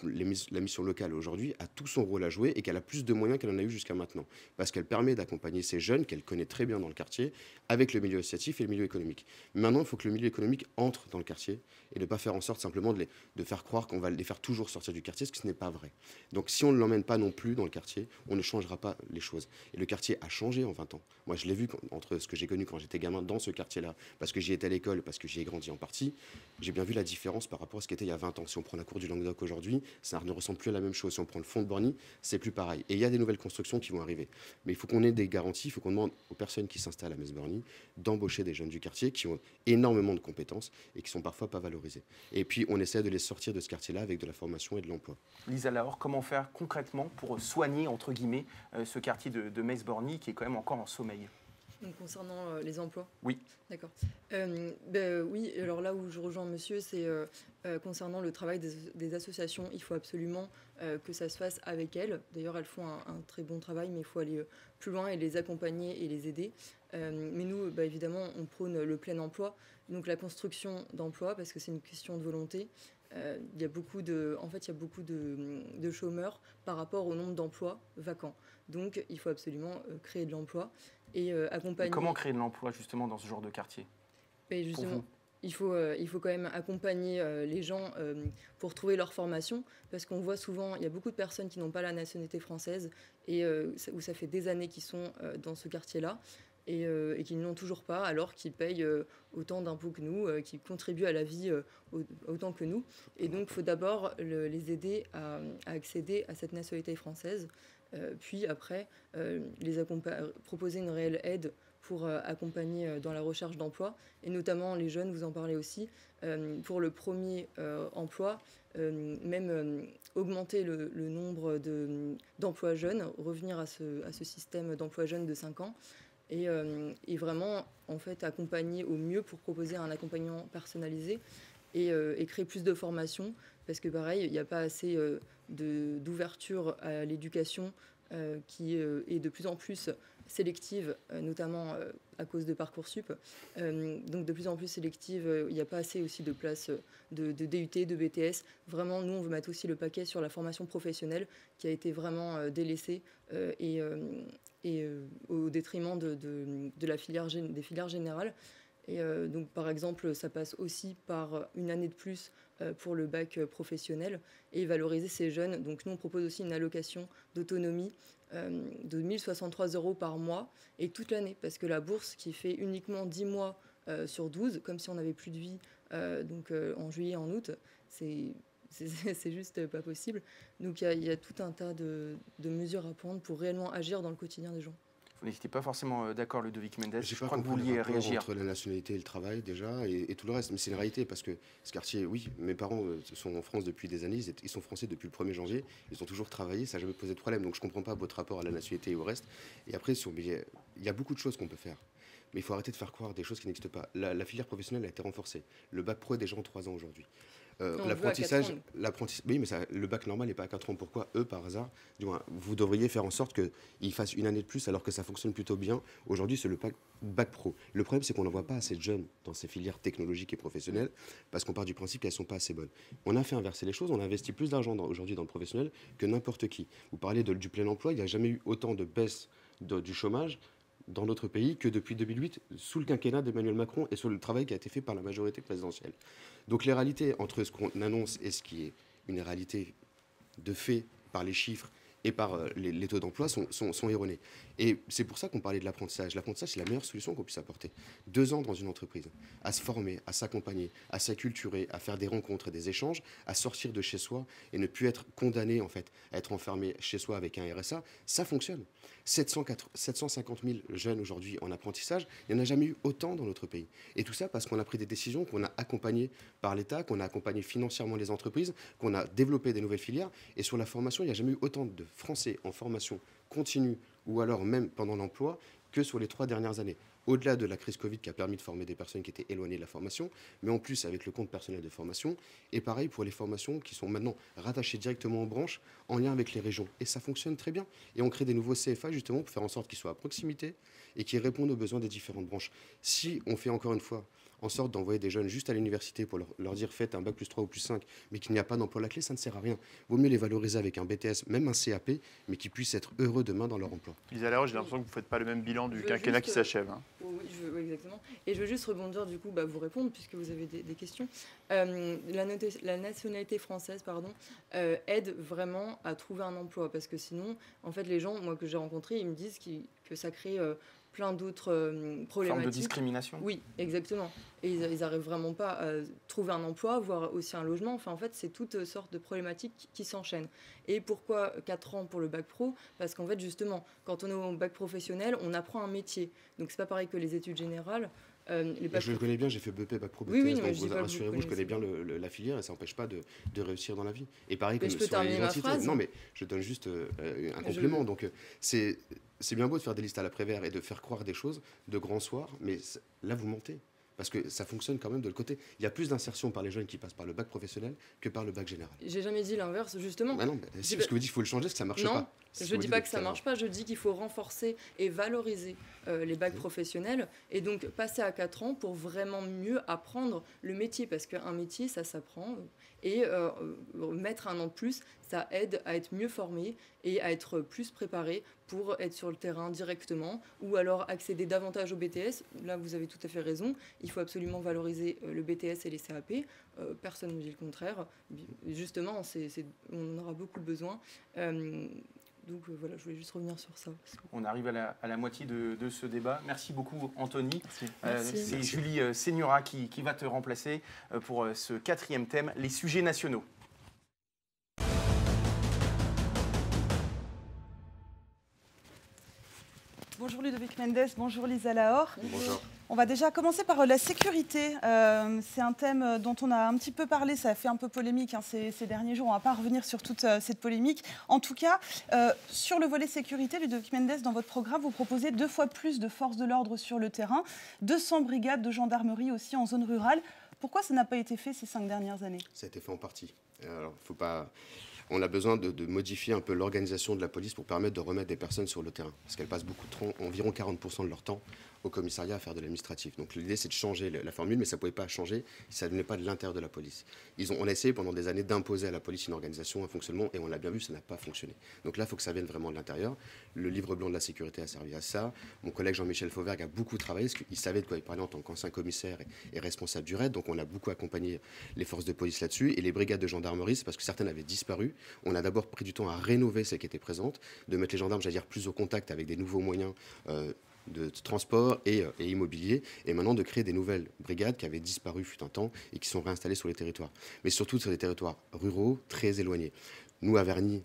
la mission locale aujourd'hui a tout son rôle à jouer et qu'elle a plus de moyens qu'elle en a eu jusqu'à maintenant. Parce qu'elle permet d'accompagner ces jeunes qu'elle connaît très bien dans le quartier avec le milieu associatif et le milieu économique. Maintenant, il faut que le milieu économique entre dans le quartier et ne pas faire en sorte simplement de faire croire qu'on va les faire toujours sortir du quartier, ce qui n'est pas vrai. Donc si on ne l'emmène pas non plus dans le quartier, on ne changera pas les choses. Et le quartier a changé en 20 ans. Moi, je l'ai vu entre ce que j'ai connu quand j'étais gamin dans ce quartier-là, parce que j'y étais à l'école, parce que j'y ai grandi en partie, j'ai bien vu la différence par rapport à ce qui était il y a 20 ans. Si on prend la cour du Languedoc aujourd'hui, ça ne ressemble plus à la même chose. Si on prend le fond de Borny, c'est plus pareil. Et il y a des nouvelles constructions qui vont arriver. Mais il faut qu'on ait des garanties, il faut qu'on demande aux personnes qui s'installent à Metz-Borny d'embaucher des jeunes du quartier qui ont énormément de compétences et qui sont parfois pas valorisés. Et puis, on essaie de les sortir de ce quartier-là avec de la formation et de l'emploi. Lisa Laure, comment faire concrètement pour soigner, entre guillemets, ce quartier de Metz-Borny qui est quand même encore en sommeil? Donc, concernant les emplois. Oui. D'accord. Oui, alors là où je rejoins monsieur, c'est concernant le travail des associations. Il faut absolument que ça se fasse avec elles. D'ailleurs, elles font un très bon travail, mais il faut aller plus loin et les accompagner et les aider. Mais nous, évidemment, on prône le plein emploi, donc la construction d'emplois, parce que c'est une question de volonté. Il y a beaucoup de chômeurs par rapport au nombre d'emplois vacants. Donc, il faut absolument créer de l'emploi et accompagner. Et comment créer de l'emploi justement dans ce genre de quartier? Et justement, il faut quand même accompagner les gens pour trouver leur formation, parce qu'on voit souvent, il y a beaucoup de personnes qui n'ont pas la nationalité française et où ça fait des années qu'ils sont dans ce quartier-là et qui n'ont toujours pas, alors qu'ils payent autant d'impôts que nous, qui contribuent à la vie autant que nous. Et donc, il faut d'abord les aider à accéder à cette nationalité française, puis après, proposer une réelle aide pour accompagner dans la recherche d'emploi, et notamment les jeunes, vous en parlez aussi, pour le premier emploi, même augmenter le nombre d'emplois jeunes, revenir à ce système d'emploi jeunes de 5 ans, et vraiment en fait accompagner au mieux pour proposer un accompagnement personnalisé et créer plus de formations, parce que pareil, il n'y a pas assez d'ouverture à l'éducation qui est de plus en plus sélective, notamment à cause de Parcoursup. Donc de plus en plus sélective, il n'y a pas assez aussi de places de DUT, de BTS. Vraiment, nous, on veut mettre aussi le paquet sur la formation professionnelle qui a été vraiment délaissée et au détriment de la des filières générales. Et donc, par exemple, ça passe aussi par une année de plus pour le bac professionnel et valoriser ces jeunes. Donc, nous, on propose aussi une allocation d'autonomie de 1 063 € par mois et toute l'année, parce que la bourse qui fait uniquement 10 mois sur 12, comme si on n'avait plus de vie en juillet et en août, c'est juste pas possible. Donc, il y a tout un tas de mesures à prendre pour réellement agir dans le quotidien des gens. Vous n'étiez pas forcément d'accord, Ludovic Mendes. Je crois que vous vouliez réagir. Entre la nationalité et le travail, déjà, et tout le reste. Mais c'est une réalité, parce que ce quartier, oui, mes parents sont en France depuis des années, ils sont français depuis le 1er janvier, ils ont toujours travaillé, ça n'a jamais posé de problème. Donc je ne comprends pas votre rapport à la nationalité et au reste. Et après, il y a beaucoup de choses qu'on peut faire. Mais il faut arrêter de faire croire des choses qui n'existent pas. La filière professionnelle a été renforcée. Le bac pro est déjà en 3 ans aujourd'hui. L'apprentissage, oui, mais le bac normal n'est pas à 4 ans. Pourquoi eux, par hasard, du moins, vous devriez faire en sorte qu'ils fassent une année de plus alors que ça fonctionne plutôt bien. Aujourd'hui, c'est le bac pro. Le problème, c'est qu'on n'envoie pas assez de jeunes dans ces filières technologiques et professionnelles parce qu'on part du principe qu'elles ne sont pas assez bonnes. On a fait inverser les choses, on a investi plus d'argent aujourd'hui dans le professionnel que n'importe qui. Vous parlez du plein emploi, il n'y a jamais eu autant de baisse du chômage dans notre pays que depuis 2008, sous le quinquennat d'Emmanuel Macron et sur le travail qui a été fait par la majorité présidentielle. Donc les réalités entre ce qu'on annonce et ce qui est une réalité de fait par les chiffres et par les taux d'emploi sont erronés. Et c'est pour ça qu'on parlait de l'apprentissage. L'apprentissage, c'est la meilleure solution qu'on puisse apporter. 2 ans dans une entreprise, à se former, à s'accompagner, à s'acculturer, à faire des rencontres et des échanges, à sortir de chez soi et ne plus être condamné, en fait, à être enfermé chez soi avec un RSA, ça fonctionne. 750 000 jeunes aujourd'hui en apprentissage, il n'y en a jamais eu autant dans notre pays. Et tout ça parce qu'on a pris des décisions, qu'on a accompagnées par l'État, qu'on a accompagné financièrement les entreprises, qu'on a développé des nouvelles filières. Et sur la formation, il n'y a jamais eu autant de Français en formation continue ou alors même pendant l'emploi que sur les 3 dernières années. Au-delà de la crise Covid qui a permis de former des personnes qui étaient éloignées de la formation, mais en plus avec le compte personnel de formation, et pareil pour les formations qui sont maintenant rattachées directement aux branches en lien avec les régions. Et ça fonctionne très bien. Et on crée des nouveaux CFA justement pour faire en sorte qu'ils soient à proximité et qui répondent aux besoins des différentes branches. Si on fait encore une fois en sorte d'envoyer des jeunes juste à l'université pour leur dire faites un bac plus 3 ou plus 5, mais qu'il n'y a pas d'emploi à la clé, ça ne sert à rien. Vaut mieux les valoriser avec un BTS, même un CAP, mais qui puissent être heureux demain dans leur emploi. Lisa Léroy, j'ai l'impression que vous ne faites pas le même bilan du quinquennat qui s'achève. Hein. Oui, exactement. Et je veux juste rebondir, du coup, vous répondre, puisque vous avez des questions. La nationalité française, aide vraiment à trouver un emploi, parce que sinon, en fait, les gens, moi, que j'ai rencontrés, ils me disent que ça crée plein d'autres problématiques. Forme de discrimination. Oui, exactement. Et ils n'arrivent vraiment pas à trouver un emploi, voire aussi un logement. Enfin, en fait, c'est toutes sortes de problématiques qui s'enchaînent. Et pourquoi 4 ans pour le bac pro ? Parce qu'en fait, justement, quand on est au bac professionnel, on apprend un métier. Donc, c'est pas pareil que les études générales. Je le connais bien, j'ai fait BEP, Bac Pro, BTS, oui, donc rassurez-vous, je connais bien la filière et ça n'empêche pas de réussir dans la vie. Et pareil, comme sur l'identité. Non, mais je donne juste un complément. Donc, c'est bien beau de faire des listes à l'après-vert et de faire croire des choses de grand soir, mais là, vous mentez. Parce que ça fonctionne quand même de l'autre côté. Il y a plus d'insertion par les jeunes qui passent par le bac professionnel que par le bac général. J'ai jamais dit l'inverse, justement. Bah non, si, parce que vous dites qu'il faut le changer, parce que ça ne marche pas. Je ne dis pas que ça ne marche pas, je dis qu'il faut renforcer et valoriser les bacs professionnels et donc passer à 4 ans pour vraiment mieux apprendre le métier, parce qu'un métier, ça s'apprend et mettre un an de plus, ça aide à être mieux formé et à être plus préparé pour être sur le terrain directement ou alors accéder davantage au BTS. Là, vous avez tout à fait raison, il faut absolument valoriser le BTS et les CAP. Personne ne dit le contraire. Justement, on en aura beaucoup besoin. Donc voilà, je voulais juste revenir sur ça. On arrive à la moitié de ce débat. Merci beaucoup, Anthony. Merci. C'est Julie Seigneura qui va te remplacer pour ce 4e thème, les sujets nationaux. Bonjour Ludovic Mendes, bonjour Lisa Lahore. Bonjour. On va déjà commencer par la sécurité. C'est un thème dont on a un petit peu parlé, ça a fait un peu polémique ces derniers jours. On ne va pas revenir sur toute cette polémique. En tout cas, sur le volet sécurité, Ludovic Mendes, dans votre programme, vous proposez 2 fois plus de forces de l'ordre sur le terrain, 200 brigades de gendarmerie aussi en zone rurale. Pourquoi ça n'a pas été fait ces 5 dernières années? Ça a été fait en partie. Alors, faut pas... On a besoin de modifier un peu l'organisation de la police pour permettre de remettre des personnes sur le terrain. Parce qu'elles passent environ 40% de leur temps au commissariat à faire de l'administratif. Donc l'idée, c'est de changer la formule, mais ça ne pouvait pas changer si ça ne venait pas de l'intérieur de la police. On a essayé pendant des années d'imposer à la police une organisation, un fonctionnement, et on l'a bien vu, ça n'a pas fonctionné. Donc là, il faut que ça vienne vraiment de l'intérieur. Le livre blanc de la sécurité a servi à ça. Mon collègue Jean-Michel Fauvergue a beaucoup travaillé, parce qu'il savait de quoi il parlait en tant qu'ancien commissaire et responsable du RAID. Donc on a beaucoup accompagné les forces de police là-dessus. Et les brigades de gendarmerie, c'est parce que certaines avaient disparu. On a d'abord pris du temps à rénover celles qui étaient présentes, de mettre les gendarmes, j'allais dire, plus au contact avec des nouveaux moyens de transport et immobilier, et maintenant de créer des nouvelles brigades qui avaient disparu fut un temps et qui sont réinstallées sur les territoires. Mais surtout sur les territoires ruraux très éloignés. Nous, à Verny,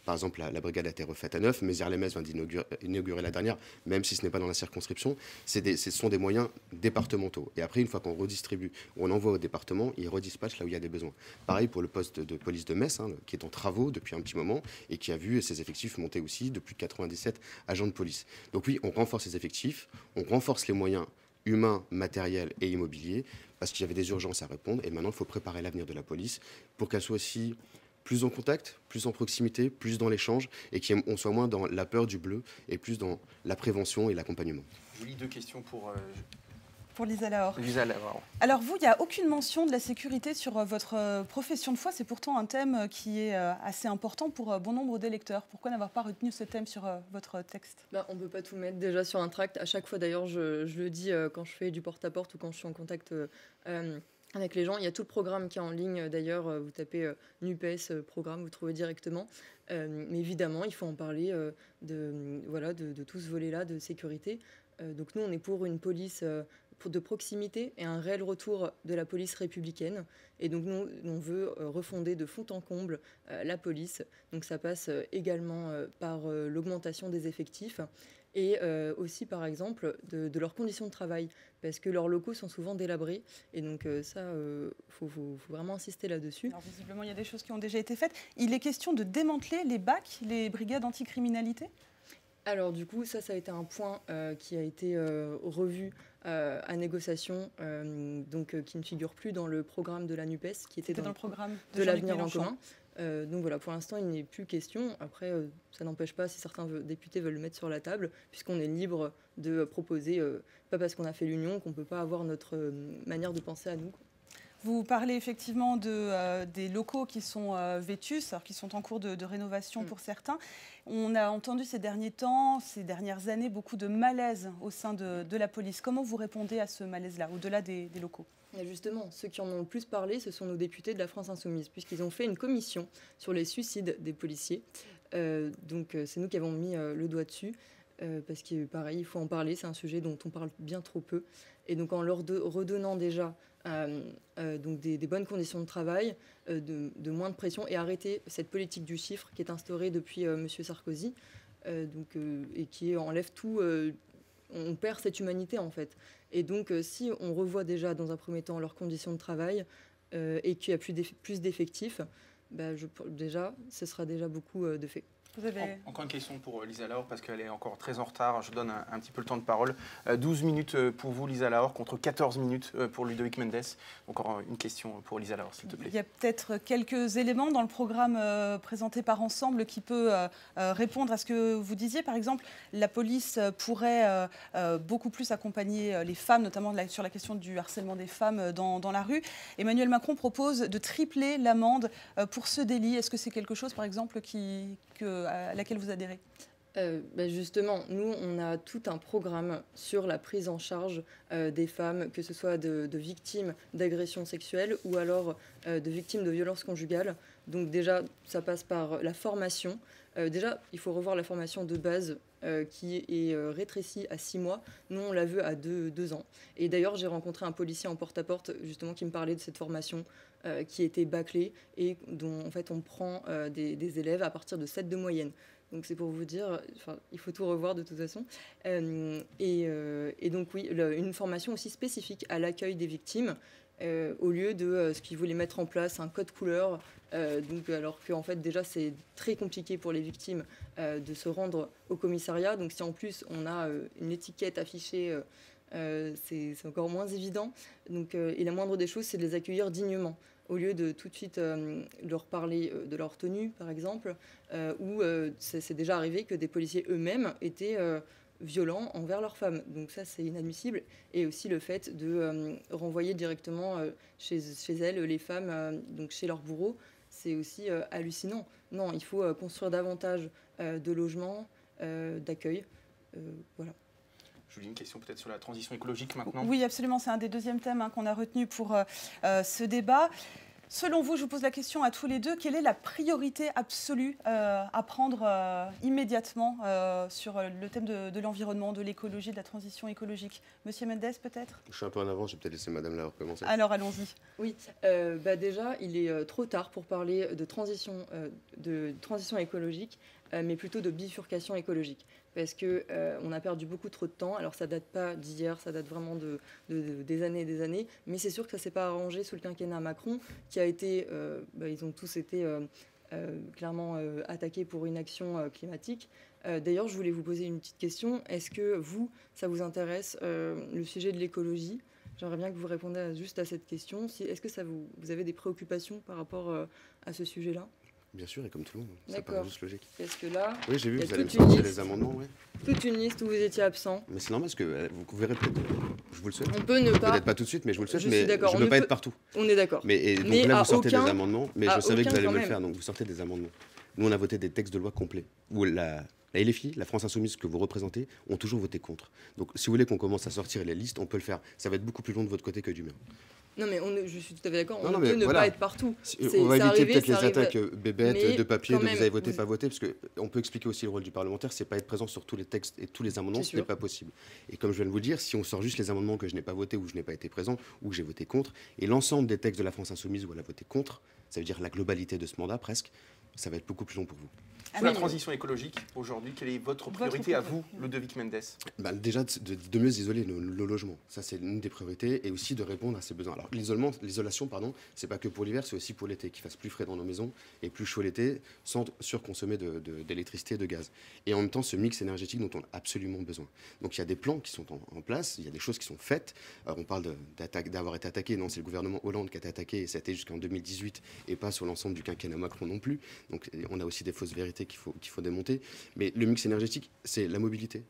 par exemple, la brigade a été refaite à neuf. Mézières-les-Metz vient d'inaugurer la dernière, même si ce n'est pas dans la circonscription. Ce sont des moyens départementaux. Et après, une fois qu'on redistribue, on envoie au département, ils redispatchent là où il y a des besoins. Pareil pour le poste de police de Metz, qui est en travaux depuis un petit moment et qui a vu ses effectifs monter aussi de plus de 97 agents de police. Donc oui, on renforce les effectifs, on renforce les moyens humains, matériels et immobiliers, parce qu'il y avait des urgences à répondre. Et maintenant, il faut préparer l'avenir de la police pour qu'elle soit aussi plus en contact, plus en proximité, plus dans l'échange, et qu'on soit moins dans la peur du bleu et plus dans la prévention et l'accompagnement. Julie, 2 questions pour Lisa Lahore. Lisa Lahore. Alors vous, il n'y a aucune mention de la sécurité sur votre profession de foi. C'est pourtant un thème qui est assez important pour bon nombre d'électeurs. Pourquoi n'avoir pas retenu ce thème sur votre texte? On ne peut pas tout mettre déjà sur un tract. À chaque fois, d'ailleurs, je le dis quand je fais du porte-à-porte ou quand je suis en contact avec les gens. Il y a tout le programme qui est en ligne. D'ailleurs, vous tapez NUPES programme, vous trouvez directement. Mais évidemment, il faut en parler de tout ce volet-là de sécurité. Donc nous, on est pour une police de proximité et un réel retour de la police républicaine. Et donc nous, on veut refonder de fond en comble la police. Donc ça passe également par l'augmentation des effectifs et aussi, par exemple, de leurs conditions de travail, parce que leurs locaux sont souvent délabrés. Et donc ça, faut vraiment insister là-dessus. Alors visiblement, il y a des choses qui ont déjà été faites. Il est question de démanteler les BAC, les brigades anticriminalité? Alors du coup, ça a été un point qui a été revu à négociation, qui ne figure plus dans le programme de la NUPES, qui était dans le programme de l'avenir en commun. Donc voilà, pour l'instant, il n'est plus question. Après, ça n'empêche pas, si certains députés veulent le mettre sur la table, puisqu'on est libre de proposer, pas parce qu'on a fait l'union, qu'on ne peut pas avoir notre manière de penser à nous. Vous parlez effectivement des locaux qui sont vétustes, alors qui sont en cours de rénovation pour certains. On a entendu ces derniers temps, ces dernières années, beaucoup de malaise au sein de la police. Comment vous répondez à ce malaise-là, au-delà des locaux? Et justement, ceux qui en ont le plus parlé, ce sont nos députés de la France Insoumise, puisqu'ils ont fait une commission sur les suicides des policiers. Donc c'est nous qui avons mis le doigt dessus, parce que pareil, il faut en parler, c'est un sujet dont on parle bien trop peu. Et donc en leur redonnant déjà des bonnes conditions de travail, de moins de pression, et arrêter cette politique du chiffre qui est instaurée depuis M. Sarkozy, et qui enlève on perd cette humanité en fait. Et donc si on revoit déjà dans un premier temps leurs conditions de travail et qu'il y a plus d'effectifs, déjà, ce sera déjà beaucoup de fait. Encore une question pour Lisa Laure, parce qu'elle est encore très en retard. Je donne un petit peu le temps de parole. 12 minutes pour vous, Lisa Laure, contre 14 minutes pour Ludovic Mendes. Encore une question pour Lisa Laure, s'il te plaît. Il y a peut-être quelques éléments dans le programme présenté par Ensemble qui peut répondre à ce que vous disiez. Par exemple, la police pourrait beaucoup plus accompagner les femmes, notamment sur la question du harcèlement des femmes dans la rue. Emmanuel Macron propose de tripler l'amende pour ce délit. Est-ce que c'est quelque chose, par exemple, à laquelle vous adhérez? Justement, nous, on a tout un programme sur la prise en charge des femmes, que ce soit de victimes d'agressions sexuelles ou alors de victimes de violences conjugales. Donc déjà, ça passe par la formation. Déjà, il faut revoir la formation de base qui est rétrécie à 6 mois. Nous, on l'a vu à 2 ans. Et d'ailleurs, j'ai rencontré un policier en porte-à-porte justement qui me parlait de cette formation qui était bâclée et dont en fait on prend des élèves à partir de 7 de moyenne. Donc c'est pour vous dire, il faut tout revoir de toute façon. Et donc oui, une formation aussi spécifique à l'accueil des victimes, au lieu de ce qu'ils voulaient mettre en place, un code couleur. Alors qu'en fait déjà c'est très compliqué pour les victimes de se rendre au commissariat. Donc si en plus on a une étiquette affichée, c'est encore moins évident. Donc, et la moindre des choses, c'est de les accueillir dignement, au lieu de tout de suite leur parler de leur tenue, par exemple, où c'est déjà arrivé que des policiers eux-mêmes étaient violents envers leurs femmes. Donc ça, c'est inadmissible. Et aussi le fait de renvoyer directement chez elles les femmes, donc chez leurs bourreaux, c'est aussi hallucinant. Non, il faut construire davantage de logements, d'accueil. Voilà. Julie, une question peut-être sur la transition écologique maintenant. Oui, absolument. C'est un des deuxièmes thèmes qu'on a retenu pour ce débat. Selon vous, je vous pose la question à tous les deux, quelle est la priorité absolue à prendre immédiatement sur le thème de l'environnement, de l'écologie, de la transition écologique? Monsieur Mendes, peut-être? Je suis un peu en avance, je vais peut-être laisser Madame Laure commencer. Alors, allons-y. Oui, déjà, il est trop tard pour parler de transition écologique, mais plutôt de bifurcation écologique. Parce qu'on a perdu beaucoup trop de temps. Alors, ça ne date pas d'hier, ça date vraiment des années et des années. Mais c'est sûr que ça ne s'est pas arrangé sous le quinquennat Macron, qui a été... ils ont tous été clairement attaqués pour inaction climatique. D'ailleurs, je voulais vous poser une petite question. Est-ce que vous, ça vous intéresse, le sujet de l'écologie? J'aimerais bien que vous répondiez juste à cette question. Est-ce que vous avez des préoccupations par rapport à ce sujet-là? Bien sûr, et comme tout le monde, ça D'accord. paraît juste logique. Parce que là, Oui, j'ai vu, il y a vous allez me toute une sortir liste. les amendements, ouais. Toute une liste où vous étiez absent. Mais c'est normal, parce que vous verrez peut-être, je vous le souhaite. On peut ne pas... Peut-être pas tout de suite, mais je vous le souhaite, Je mais suis d'accord, je on ne peux ne pas peut- être partout. On est d'accord. Donc Mais là, à vous sortez aucun- des amendements, mais à je savais que aucun vous allez quand me le même. faire, donc vous sortez des amendements. Nous, on a voté des textes de loi complets, où la LFI, la France Insoumise que vous représentez, ont toujours voté contre. Donc si vous voulez qu'on commence à sortir les listes, on peut le faire. Ça va être beaucoup plus long de votre côté que du mien. Non, mais je suis tout à fait d'accord. Non, On non, peut mais ne voilà. pas être partout. On va éviter arrivé, peut-être les ça arrive- attaques bébêtes, Mais de papier, quand de même, vous avez voté, vous- pas voté, parce qu'on peut expliquer aussi le rôle du parlementaire, c'est pas être présent sur tous les textes et tous les amendements, C'est ce n'est sûr. pas possible. Et comme je viens de vous le dire, si on sort juste les amendements que je n'ai pas votés ou je n'ai pas été présent ou que j'ai voté contre, et l'ensemble des textes de la France Insoumise où elle a voté contre, ça veut dire la globalité de ce mandat presque, ça va être beaucoup plus long pour vous. Sur la transition écologique, aujourd'hui, quelle est votre priorité à vous, Ludovic Mendes? Déjà, de mieux isoler nos logements. Ça, c'est une des priorités. Et aussi de répondre à ces besoins. Alors, l'isolation, c'est pas que pour l'hiver, c'est aussi pour l'été. Qu'il fasse plus frais dans nos maisons et plus chaud l'été, sans surconsommer d'électricité et de gaz. Et en même temps, ce mix énergétique dont on a absolument besoin. Donc, il y a des plans qui sont en place. Il y a des choses qui sont faites. On parle d'avoir été attaqué. Non, c'est le gouvernement Hollande qui a été attaqué. Et ça a été jusqu'en 2018 et pas sur l'ensemble du quinquennat Macron non plus. Donc, on a aussi des fausses vérités qu'il faut démonter. Mais le mix énergétique, c'est la mobilité.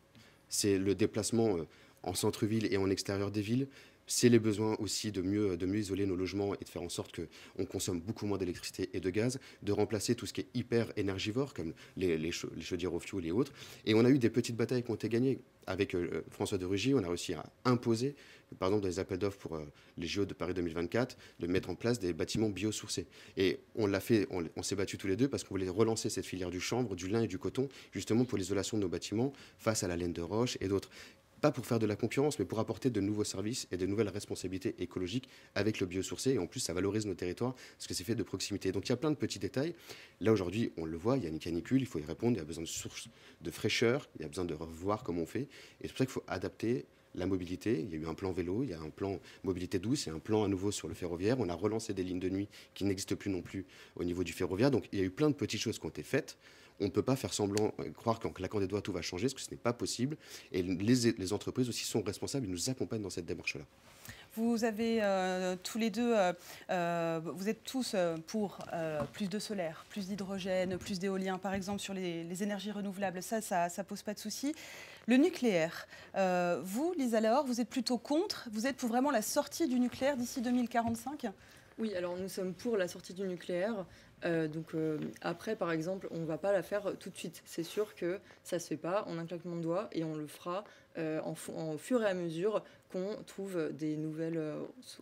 C'est le déplacement en centre-ville et en extérieur des villes. C'est les besoins aussi de mieux isoler nos logements et de faire en sorte qu'on consomme beaucoup moins d'électricité et de gaz, de remplacer tout ce qui est hyper énergivore, comme les chaudières au fioul et autres. Et on a eu des petites batailles qui ont été gagnées. Avec François de Rugy, on a réussi à imposer, par exemple, dans les appels d'offres pour les JO de Paris 2024, de mettre en place des bâtiments biosourcés. Et on l'a fait, on s'est battus tous les deux parce qu'on voulait relancer cette filière du chanvre, du lin et du coton, justement pour l'isolation de nos bâtiments face à la laine de roche et d'autres. pas pour faire de la concurrence, mais pour apporter de nouveaux services et de nouvelles responsabilités écologiques avec le biosourcé. Et en plus, ça valorise nos territoires parce que c'est fait de proximité. Donc il y a plein de petits détails. Là, aujourd'hui, on le voit, il y a une canicule, il faut y répondre, il y a besoin de sources de fraîcheur, il y a besoin de revoir comment on fait. Et c'est pour ça qu'il faut adapter la mobilité. Il y a eu un plan vélo, il y a un plan mobilité douce et un plan à nouveau sur le ferroviaire. On a relancé des lignes de nuit qui n'existent plus non plus au niveau du ferroviaire. Donc il y a eu plein de petites choses qui ont été faites. On ne peut pas faire semblant, croire qu'en claquant des doigts, tout va changer, parce que ce n'est pas possible. Et les entreprises aussi sont responsables, ils nous accompagnent dans cette démarche-là. Vous avez tous les deux, vous êtes tous pour plus de solaire, plus d'hydrogène, plus d'éolien, par exemple, sur les énergies renouvelables. Ça pose pas de souci. Le nucléaire, vous, Lisa Laure, vous êtes plutôt contre. Vous êtes pour vraiment la sortie du nucléaire d'ici 2045 ? Oui, alors nous sommes pour la sortie du nucléaire. Après, par exemple, on ne va pas la faire tout de suite. C'est sûr que ça ne se fait pas en un claquement de doigts et on le fera au fur et à mesure qu'on trouve des nouvelles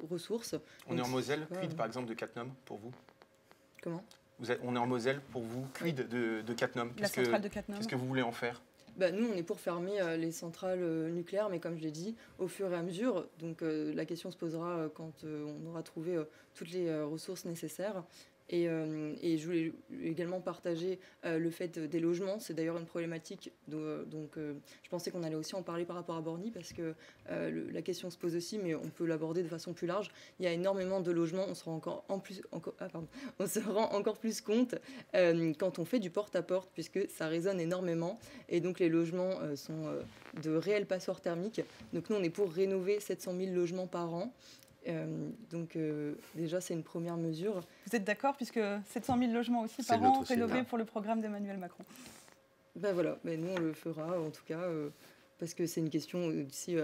ressources. On est en Moselle, quid par exemple de Cattenom pour vous? Comment? On est en Moselle pour vous, quid de Cattenom? La centrale de Cattenom. Qu'est-ce que vous voulez en faire? Nous, on est pour fermer les centrales nucléaires, mais comme je l'ai dit, au fur et à mesure. Donc la question se posera quand on aura trouvé toutes les ressources nécessaires. Et je voulais également partager le fait des logements. C'est d'ailleurs une problématique. Donc je pensais qu'on allait aussi en parler par rapport à Borny, parce que la question se pose aussi, mais on peut l'aborder de façon plus large. Il y a énormément de logements. On se rend encore plus compte quand on fait du porte-à-porte, puisque ça résonne énormément. Et donc les logements sont de réels passoires thermiques. Donc nous, on est pour rénover 700 000 logements par an. Déjà, c'est une première mesure. Vous êtes d'accord, puisque 700 000 logements aussi par an rénovés pour le programme d'Emmanuel Macron? Voilà, nous on le fera en tout cas, parce que c'est une question,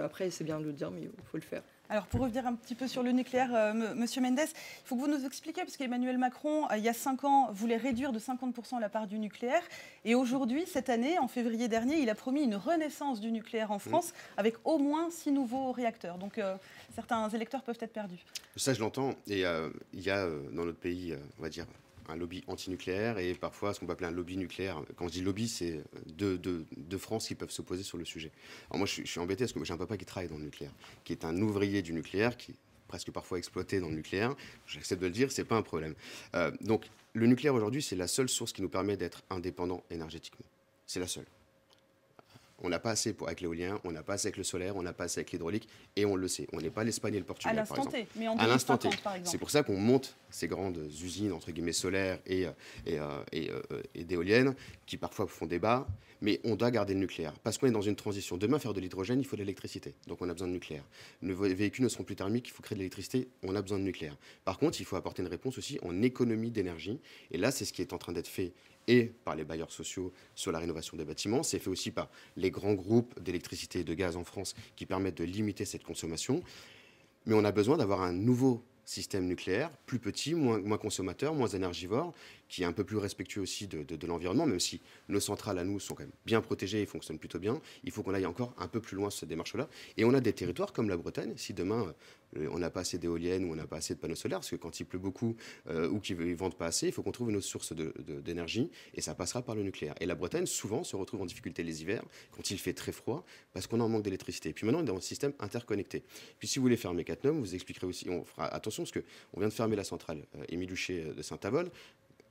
après c'est bien de le dire, mais il faut le faire. Alors pour revenir un petit peu sur le nucléaire, Monsieur Mendes, il faut que vous nous expliquiez, parce qu'Emmanuel Macron, il y a 5 ans, voulait réduire de 50% la part du nucléaire. Et aujourd'hui, cette année, en février dernier, il a promis une renaissance du nucléaire en France avec au moins 6 nouveaux réacteurs. Donc certains électeurs peuvent être perdus. Ça, je l'entends. Et il y a dans notre pays, on va dire, un lobby anti-nucléaire et parfois ce qu'on peut appeler un lobby nucléaire. Quand je dis lobby, c'est deux France qui peuvent s'opposer sur le sujet. Alors moi, je suis embêté parce que j'ai un papa qui travaille dans le nucléaire, qui est un ouvrier du nucléaire, qui est presque parfois exploité dans le nucléaire. J'accepte de le dire, c'est pas un problème. Donc le nucléaire aujourd'hui, c'est la seule source qui nous permet d'être indépendants énergétiquement. C'est la seule. On n'a pas assez avec l'éolien, on n'a pas assez avec le solaire, on n'a pas assez avec l'hydraulique, et on le sait. On n'est pas l'Espagne et le Portugal, par exemple. À l'instant T, mais en à l'instant 2050, par exemple. C'est pour ça qu'on monte ces grandes usines, entre guillemets, solaires et d'éoliennes, qui parfois font débat, mais on doit garder le nucléaire. Parce qu'on est dans une transition. Demain, faire de l'hydrogène, il faut de l'électricité. Donc on a besoin de nucléaire. Nos véhicules ne seront plus thermiques, il faut créer de l'électricité, on a besoin de nucléaire. Par contre, il faut apporter une réponse aussi en économie d'énergie. Et là, c'est ce qui est en train d'être fait et par les bailleurs sociaux sur la rénovation des bâtiments. C'est fait aussi par les grands groupes d'électricité et de gaz en France qui permettent de limiter cette consommation. Mais on a besoin d'avoir un nouveau système nucléaire, plus petit, moins consommateur, moins énergivore, qui est un peu plus respectueux aussi de l'environnement, même si nos centrales à nous sont quand même bien protégées et fonctionnent plutôt bien. Il faut qu'on aille encore un peu plus loin sur cette démarche-là. Et on a des territoires comme la Bretagne, si demain on n'a pas assez d'éoliennes ou on n'a pas assez de panneaux solaires, parce que quand il pleut beaucoup ou qu'ils ne vendent pas assez, il faut qu'on trouve une autre source d'énergie, et ça passera par le nucléaire. Et la Bretagne, souvent, se retrouve en difficulté les hivers, quand il fait très froid, parce qu'on a un manque d'électricité. Et puis maintenant, on est dans un système interconnecté. Puis si vous voulez fermer Cattenom, vous expliquerez aussi, on fera attention, parce qu'on vient de fermer la centrale Émile Huchet de Saint-Avold.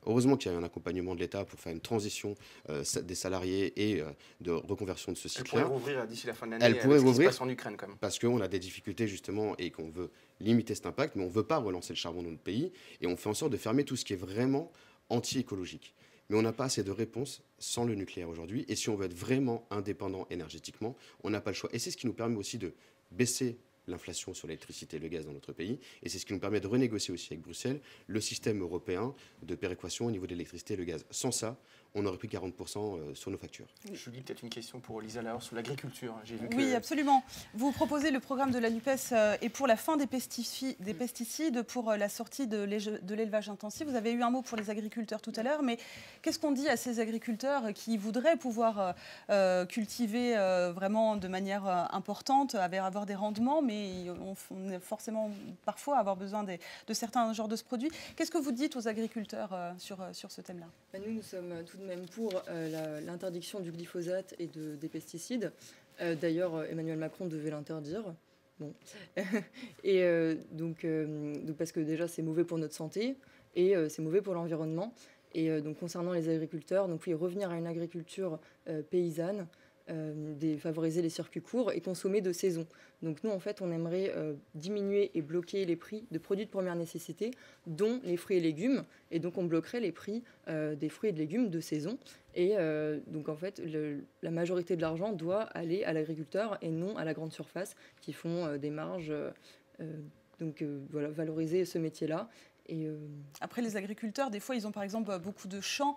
Heureusement qu'il y a un accompagnement de l'État pour faire une transition des salariés et de reconversion de ce site-là. Elle pourrait rouvrir d'ici la fin de l'année. Elle pourrait rouvrir, ce qui se passe en Ukraine, quand même. parce qu'on a des difficultés justement et qu'on veut limiter cet impact, mais on ne veut pas relancer le charbon dans notre pays et on fait en sorte de fermer tout ce qui est vraiment anti-écologique. Mais on n'a pas assez de réponses sans le nucléaire aujourd'hui. Et si on veut être vraiment indépendant énergétiquement, on n'a pas le choix. Et c'est ce qui nous permet aussi de baisser l'inflation sur l'électricité et le gaz dans notre pays. Et c'est ce qui nous permet de renégocier aussi avec Bruxelles le système européen de péréquation au niveau de l'électricité et le gaz. Sans ça, on aurait pris 40% sur nos factures. Julie, peut-être une question pour Lisa Laure sur l'agriculture. Oui, absolument. Vous proposez le programme de la NUPES et pour la fin des pesticides, pour la sortie de l'élevage intensif. Vous avez eu un mot pour les agriculteurs tout à l'heure, mais qu'est-ce qu'on dit à ces agriculteurs qui voudraient pouvoir cultiver vraiment de manière importante, avoir des rendements, mais on forcément parfois avoir besoin de certains genres de produits. Qu'est-ce que vous dites aux agriculteurs sur ce thème-là? Nous sommes tout de même pour l'interdiction du glyphosate et des pesticides. D'ailleurs, Emmanuel Macron devait l'interdire. Bon. Et donc, parce que déjà, c'est mauvais pour notre santé et c'est mauvais pour l'environnement. Et donc, concernant les agriculteurs, donc oui, revenir à une agriculture paysanne, favoriser les circuits courts et consommer de saison. Donc nous, en fait, on aimerait diminuer et bloquer les prix de produits de première nécessité, dont les fruits et légumes. Et donc, on bloquerait les prix des fruits et de légumes de saison. Et donc, en fait, la majorité de l'argent doit aller à l'agriculteur et non à la grande surface qui font des marges. Donc, voilà, valoriser ce métier-là. Après, les agriculteurs, des fois, ils ont par exemple beaucoup de champs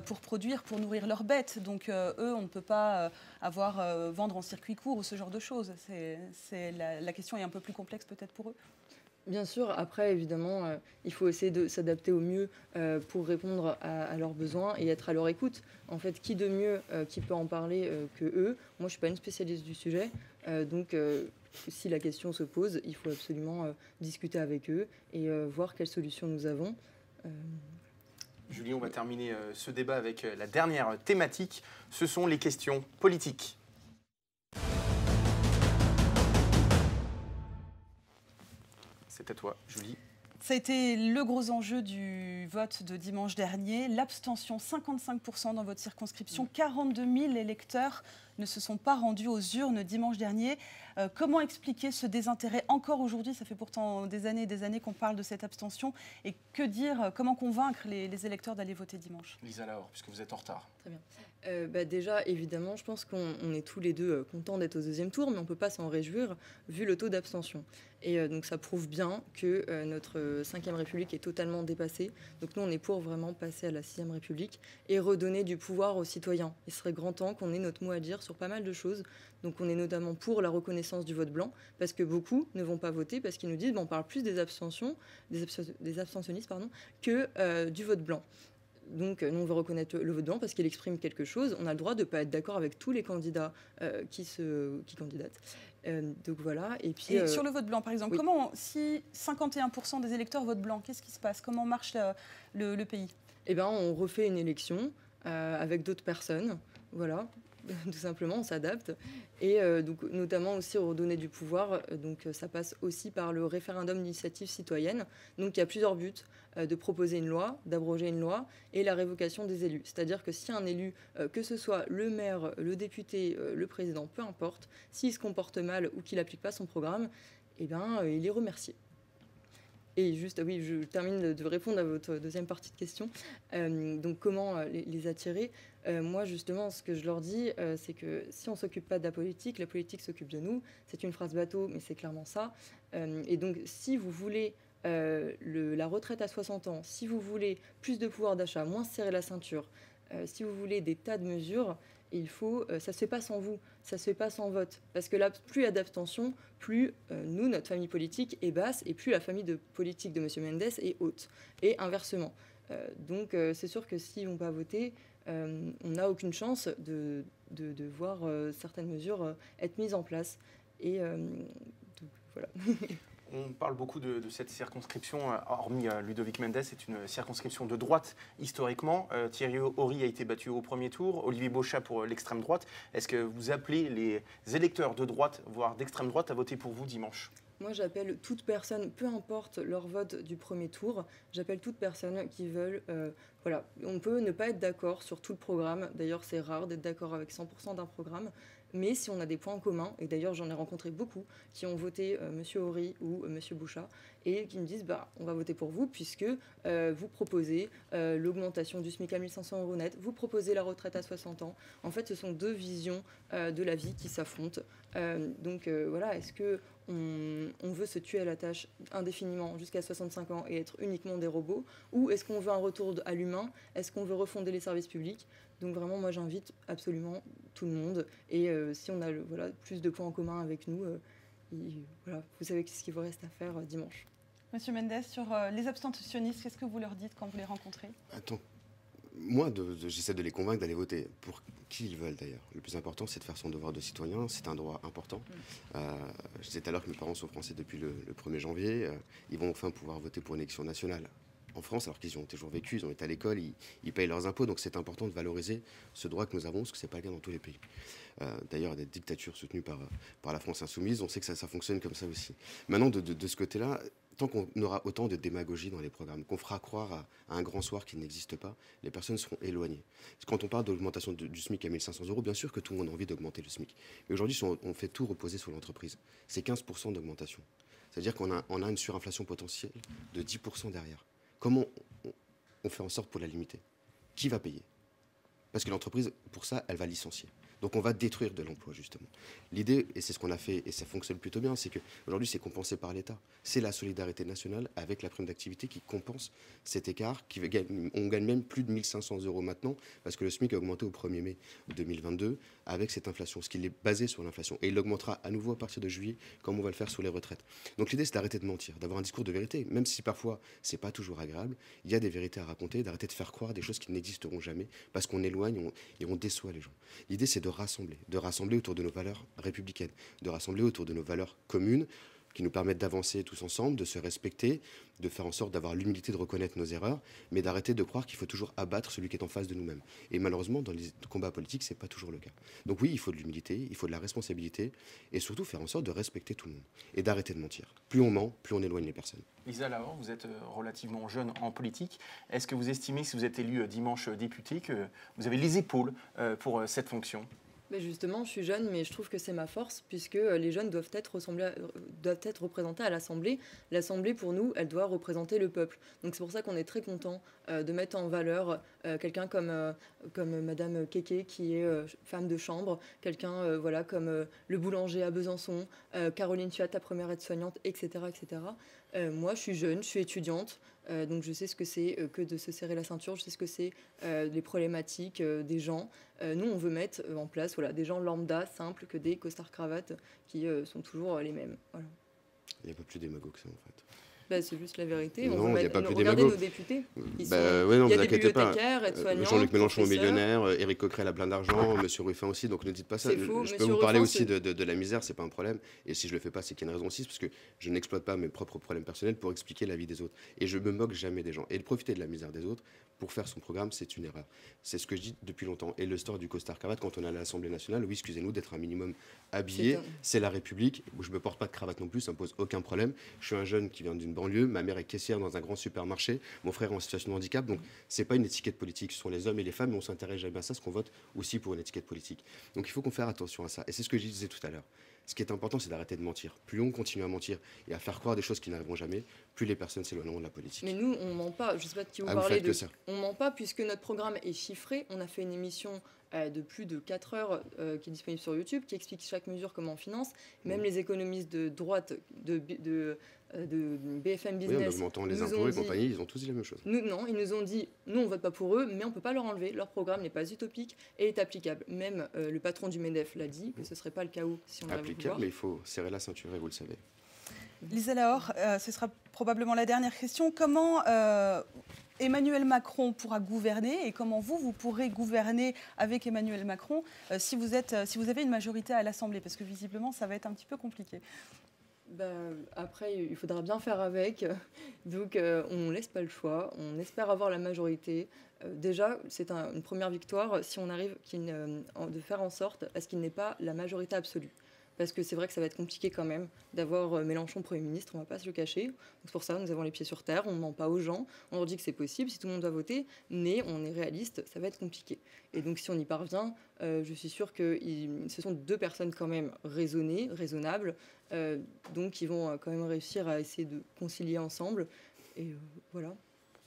pour produire, pour nourrir leurs bêtes. Donc, eux, on ne peut pas vendre en circuit court ou ce genre de choses. La question est un peu plus complexe peut-être pour eux. Bien sûr, après, évidemment, il faut essayer de s'adapter au mieux pour répondre à leurs besoins et être à leur écoute. En fait, qui de mieux qui peut en parler que eux? Moi, je ne suis pas une spécialiste du sujet, donc si la question se pose, il faut absolument discuter avec eux et voir quelles solutions nous avons. Julie, on va terminer ce débat avec la dernière thématique. Ce sont les questions politiques. C'est à toi, Julie. Ça a été le gros enjeu du vote de dimanche dernier. L'abstention, 55% dans votre circonscription. 42 000 électeurs ne se sont pas rendus aux urnes dimanche dernier. Comment expliquer ce désintérêt encore aujourd'hui? Ça fait pourtant des années et des années qu'on parle de cette abstention. Et que dire, comment convaincre les électeurs d'aller voter dimanche? Lisa Laure, puisque vous êtes en retard. Très bien. Déjà, évidemment, je pense qu'on est tous les deux contents d'être au deuxième tour, mais on ne peut pas s'en réjouir vu le taux d'abstention. Et donc ça prouve bien que notre 5e République est totalement dépassée. Donc nous, on est pour vraiment passer à la 6e République et redonner du pouvoir aux citoyens. Il serait grand temps qu'on ait notre mot à dire sur pas mal de choses. Donc on est notamment pour la reconnaissance du vote blanc, parce que beaucoup ne vont pas voter, parce qu'ils nous disent on parle plus des abstentionnistes que du vote blanc. Donc, nous, on veut reconnaître le vote blanc parce qu'il exprime quelque chose. On a le droit de ne pas être d'accord avec tous les candidats qui candidatent. Donc, voilà. Et puis, sur le vote blanc, par exemple, oui. Si 51% des électeurs votent blanc, qu'est-ce qui se passe? Comment marche le pays? Eh bien, on refait une élection avec d'autres personnes. Voilà. Tout simplement, on s'adapte. Et donc, notamment aussi redonner du pouvoir. Donc, ça passe aussi par le référendum d'initiative citoyenne. Donc, il y a plusieurs buts. De proposer une loi, d'abroger une loi et la révocation des élus. C'est-à-dire que si un élu, que ce soit le maire, le député, le président, peu importe, s'il se comporte mal ou qu'il n'applique pas son programme, eh ben, il est remercié. Et juste, oui, je termine de répondre à votre deuxième partie de question. Donc, comment les attirer? Moi, justement, ce que je leur dis, c'est que si on ne s'occupe pas de la politique s'occupe de nous. C'est une phrase bateau, mais c'est clairement ça. Et donc, si vous voulez la retraite à 60 ans, si vous voulez plus de pouvoir d'achat, moins se serrer la ceinture, si vous voulez des tas de mesures, ça ne se fait pas sans vous, ça ne se fait pas sans vote. Parce que là, plus il y a d'abstention, plus nous, notre famille politique est basse et plus la famille politique de M. Mendes est haute. Et inversement. Donc c'est sûr que s'ils ne vont pas voter, on n'a aucune chance de voir certaines mesures être mises en place. Et donc voilà. On parle beaucoup de cette circonscription, hormis Ludovic Mendes, c'est une circonscription de droite historiquement. Thierry Horry a été battu au premier tour, Olivier Beauchat pour l'extrême droite. Est-ce que vous appelez les électeurs de droite, voire d'extrême droite, à voter pour vous dimanche? Moi, j'appelle toute personne, peu importe leur vote du premier tour, j'appelle toute personne qui veulent... voilà, on peut ne pas être d'accord sur tout le programme. D'ailleurs, c'est rare d'être d'accord avec 100% d'un programme. Mais si on a des points communs, et d'ailleurs j'en ai rencontré beaucoup qui ont voté M. Horry ou M. Beauchat, et qui me disent on va voter pour vous puisque vous proposez l'augmentation du SMIC à 1 500 € net, vous proposez la retraite à 60 ans. En fait, ce sont deux visions de la vie qui s'affrontent. Donc voilà, est-ce qu'on veut se tuer à la tâche indéfiniment jusqu'à 65 ans et être uniquement des robots, ou est-ce qu'on veut un retour à l'humain? Est-ce qu'on veut refonder les services publics? Donc vraiment, moi, j'invite absolument tout le monde. Et si on a plus de points en commun avec nous, voilà, vous savez ce qu'il vous reste à faire dimanche. Monsieur Mendes, sur les abstentionnistes, qu'est-ce que vous leur dites quand vous les rencontrez? Attends, moi, j'essaie de les convaincre d'aller voter. Pour qui ils veulent d'ailleurs. Le plus important, c'est de faire son devoir de citoyen. C'est un droit important. Je disais tout à l'heure que mes parents sont français depuis le 1er janvier. Ils vont enfin pouvoir voter pour une élection nationale. en France, alors qu'ils y ont toujours vécu, ils ont été à l'école, ils payent leurs impôts, donc c'est important de valoriser ce droit que nous avons, parce que ce n'est pas le cas dans tous les pays. D'ailleurs, il y a des dictatures soutenues par la France insoumise, on sait que ça fonctionne comme ça aussi. Maintenant, de ce côté-là, tant qu'on aura autant de démagogie dans les programmes, qu'on fera croire à un grand soir qui n'existe pas, les personnes seront éloignées. Quand on parle d'augmentation du SMIC à 1 500 €, bien sûr que tout le monde a envie d'augmenter le SMIC. Mais aujourd'hui, on fait tout reposer sur l'entreprise. C'est 15% d'augmentation. C'est-à-dire qu'on a une surinflation potentielle de 10% derrière. Comment on fait en sorte pour la limiter? Qui va payer? Parce que l'entreprise, pour ça, elle va licencier. Donc on va détruire de l'emploi, justement. L'idée, et c'est ce qu'on a fait, et ça fonctionne plutôt bien, c'est qu'aujourd'hui, c'est compensé par l'État. C'est la solidarité nationale avec la prime d'activité qui compense cet écart. On gagne même plus de 1 500 € maintenant, parce que le SMIC a augmenté au 1er mai 2022 avec cette inflation, ce qui est basé sur l'inflation. Et il augmentera à nouveau à partir de juillet, comme on va le faire sur les retraites. Donc l'idée, c'est d'arrêter de mentir, d'avoir un discours de vérité, même si parfois, c'est pas toujours agréable. Il y a des vérités à raconter, d'arrêter de faire croire des choses qui n'existeront jamais, parce qu'on éloigne et on déçoit les gens. L'idée, c'est de rassembler autour de nos valeurs républicaines, de rassembler autour de nos valeurs communes qui nous permettent d'avancer tous ensemble, de se respecter, de faire en sorte d'avoir l'humilité de reconnaître nos erreurs, mais d'arrêter de croire qu'il faut toujours abattre celui qui est en face de nous-mêmes. Et malheureusement, dans les combats politiques, c'est pas toujours le cas. Donc oui, il faut de l'humilité, il faut de la responsabilité, et surtout faire en sorte de respecter tout le monde, et d'arrêter de mentir. Plus on ment, plus on éloigne les personnes. Lisa Lahore, vous êtes relativement jeune en politique. Est-ce que vous estimez, si vous êtes élu dimanche député, que vous avez les épaules pour cette fonction ? Mais justement, je suis jeune, mais je trouve que c'est ma force, puisque les jeunes doivent être représentés à l'Assemblée. L'Assemblée, pour nous, elle doit représenter le peuple. Donc c'est pour ça qu'on est très content de mettre en valeur quelqu'un comme Madame Kéké, qui est femme de chambre, quelqu'un comme le boulanger à Besançon, Caroline Fiat, la première aide-soignante, etc. etc. Moi, je suis jeune, je suis étudiante. Donc je sais ce que c'est que de se serrer la ceinture, je sais ce que c'est les problématiques des gens. Nous, on veut mettre en place des gens lambda, simples, que des costards-cravates qui sont toujours les mêmes. Voilà. Il n'y a pas plus démago que ça, en fait. C'est juste la vérité. Non, il n'y a pas plus regardez démago. nos députés. Oui, non, vous inquiétez pas. Aides-soignants, Jean-Luc Mélenchon est millionnaire, Éric Coquerel a plein d'argent, Monsieur Ruffin aussi, donc ne dites pas ça. C'est faux, je peux vous parler aussi de la misère, c'est pas un problème. Et si je le fais pas, c'est qu'il y a une raison aussi, parce que je n'exploite pas mes propres problèmes personnels pour expliquer la vie des autres. Et je me moque jamais des gens. Et de profiter de la misère des autres pour faire son programme, c'est une erreur. C'est ce que je dis depuis longtemps. Et l'histoire du costard-cravate, quand on est à l'Assemblée nationale, oui, excusez-nous d'être un minimum habillé, c'est la République, où je me porte pas de cravate non plus, ça me pose aucun problème. Je suis un jeune qui vient d'une banlieue, ma mère est caissière dans un grand supermarché, mon frère est en situation de handicap, donc c'est pas une étiquette politique, ce sont les hommes et les femmes, mais on s'intéresse jamais à ça, parce qu'on vote aussi pour une étiquette politique. Donc il faut qu'on fasse attention à ça. Et c'est ce que je disais tout à l'heure. Ce qui est important, c'est d'arrêter de mentir. Plus on continue à mentir et à faire croire des choses qui n'arriveront jamais, plus les personnes s'éloigneront de la politique. Mais nous, on ment pas. Je ne sais pas de qui vous parlez. On ment pas puisque notre programme est chiffré. On a fait une émission de plus de 4 heures qui est disponible sur YouTube, qui explique chaque mesure, comment on finance. Même les économistes de droite de BFM Business. Oui, en augmentant les impôts et compagnie, ils ont tous dit la même chose. Non, ils nous ont dit, nous on vote pas pour eux, mais on peut pas leur enlever. Leur programme n'est pas utopique et est applicable. Même le patron du MEDEF l'a dit, que ce serait pas le chaos si on avait le pouvoir. Mais il faut serrer la ceinture, et vous le savez. Lisa Lahore, ce sera probablement la dernière question. Comment Emmanuel Macron pourra gouverner et comment vous pourrez gouverner avec Emmanuel Macron si vous avez une majorité à l'Assemblée? Parce que visiblement, ça va être un petit peu compliqué. Après, il faudra bien faire avec. Donc, on ne laisse pas le choix. On espère avoir la majorité. Déjà, c'est une première victoire si on arrive de faire en sorte à ce qu'il n'ait pas la majorité absolue. Parce que c'est vrai que ça va être compliqué quand même d'avoir Mélenchon Premier ministre, on ne va pas se le cacher. Donc c'est pour ça que nous avons les pieds sur terre, on ne ment pas aux gens, on leur dit que c'est possible, si tout le monde doit voter, mais on est réaliste, ça va être compliqué. Et donc si on y parvient, je suis sûre que ce sont deux personnes quand même raisonnables, donc qui vont quand même réussir à essayer de concilier ensemble. Et voilà.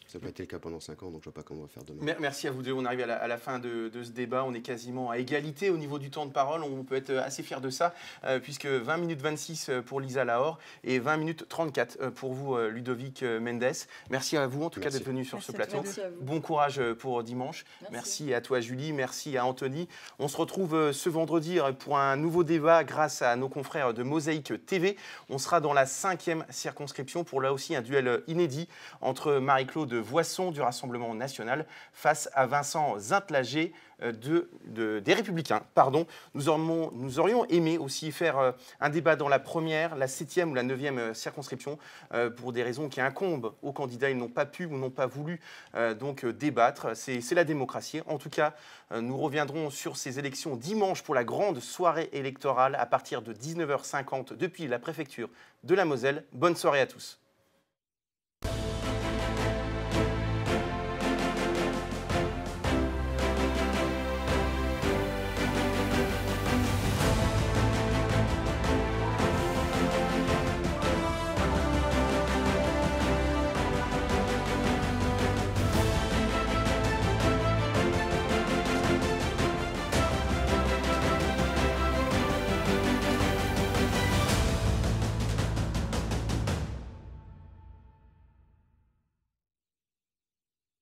Ça n'a pas été le cas pendant 5 ans, donc je ne vois pas comment on va faire demain. Merci à vous deux. On arrive à la fin de ce débat. On est quasiment à égalité au niveau du temps de parole. On peut être assez fiers de ça, puisque 20 minutes 26 pour Lisa Lahore et 20 minutes 34 pour vous, Ludovic Mendes. Merci à vous, en tout cas, d'être venu sur ce plateau. Bon courage pour dimanche. Merci à toi, Julie. Merci à Anthony. On se retrouve ce vendredi pour un nouveau débat grâce à nos confrères de Mosaïque TV. On sera dans la 5e circonscription pour là aussi un duel inédit entre Marie-Claude Voisson du Rassemblement national face à Vincent Zintlager des Républicains. Pardon. Nous aurions aimé aussi faire un débat dans la première, la 7e ou la 9e circonscription pour des raisons qui incombent aux candidats. Ils n'ont pas pu ou n'ont pas voulu donc débattre. C'est la démocratie. En tout cas, nous reviendrons sur ces élections dimanche pour la grande soirée électorale à partir de 19h50 depuis la préfecture de la Moselle. Bonne soirée à tous.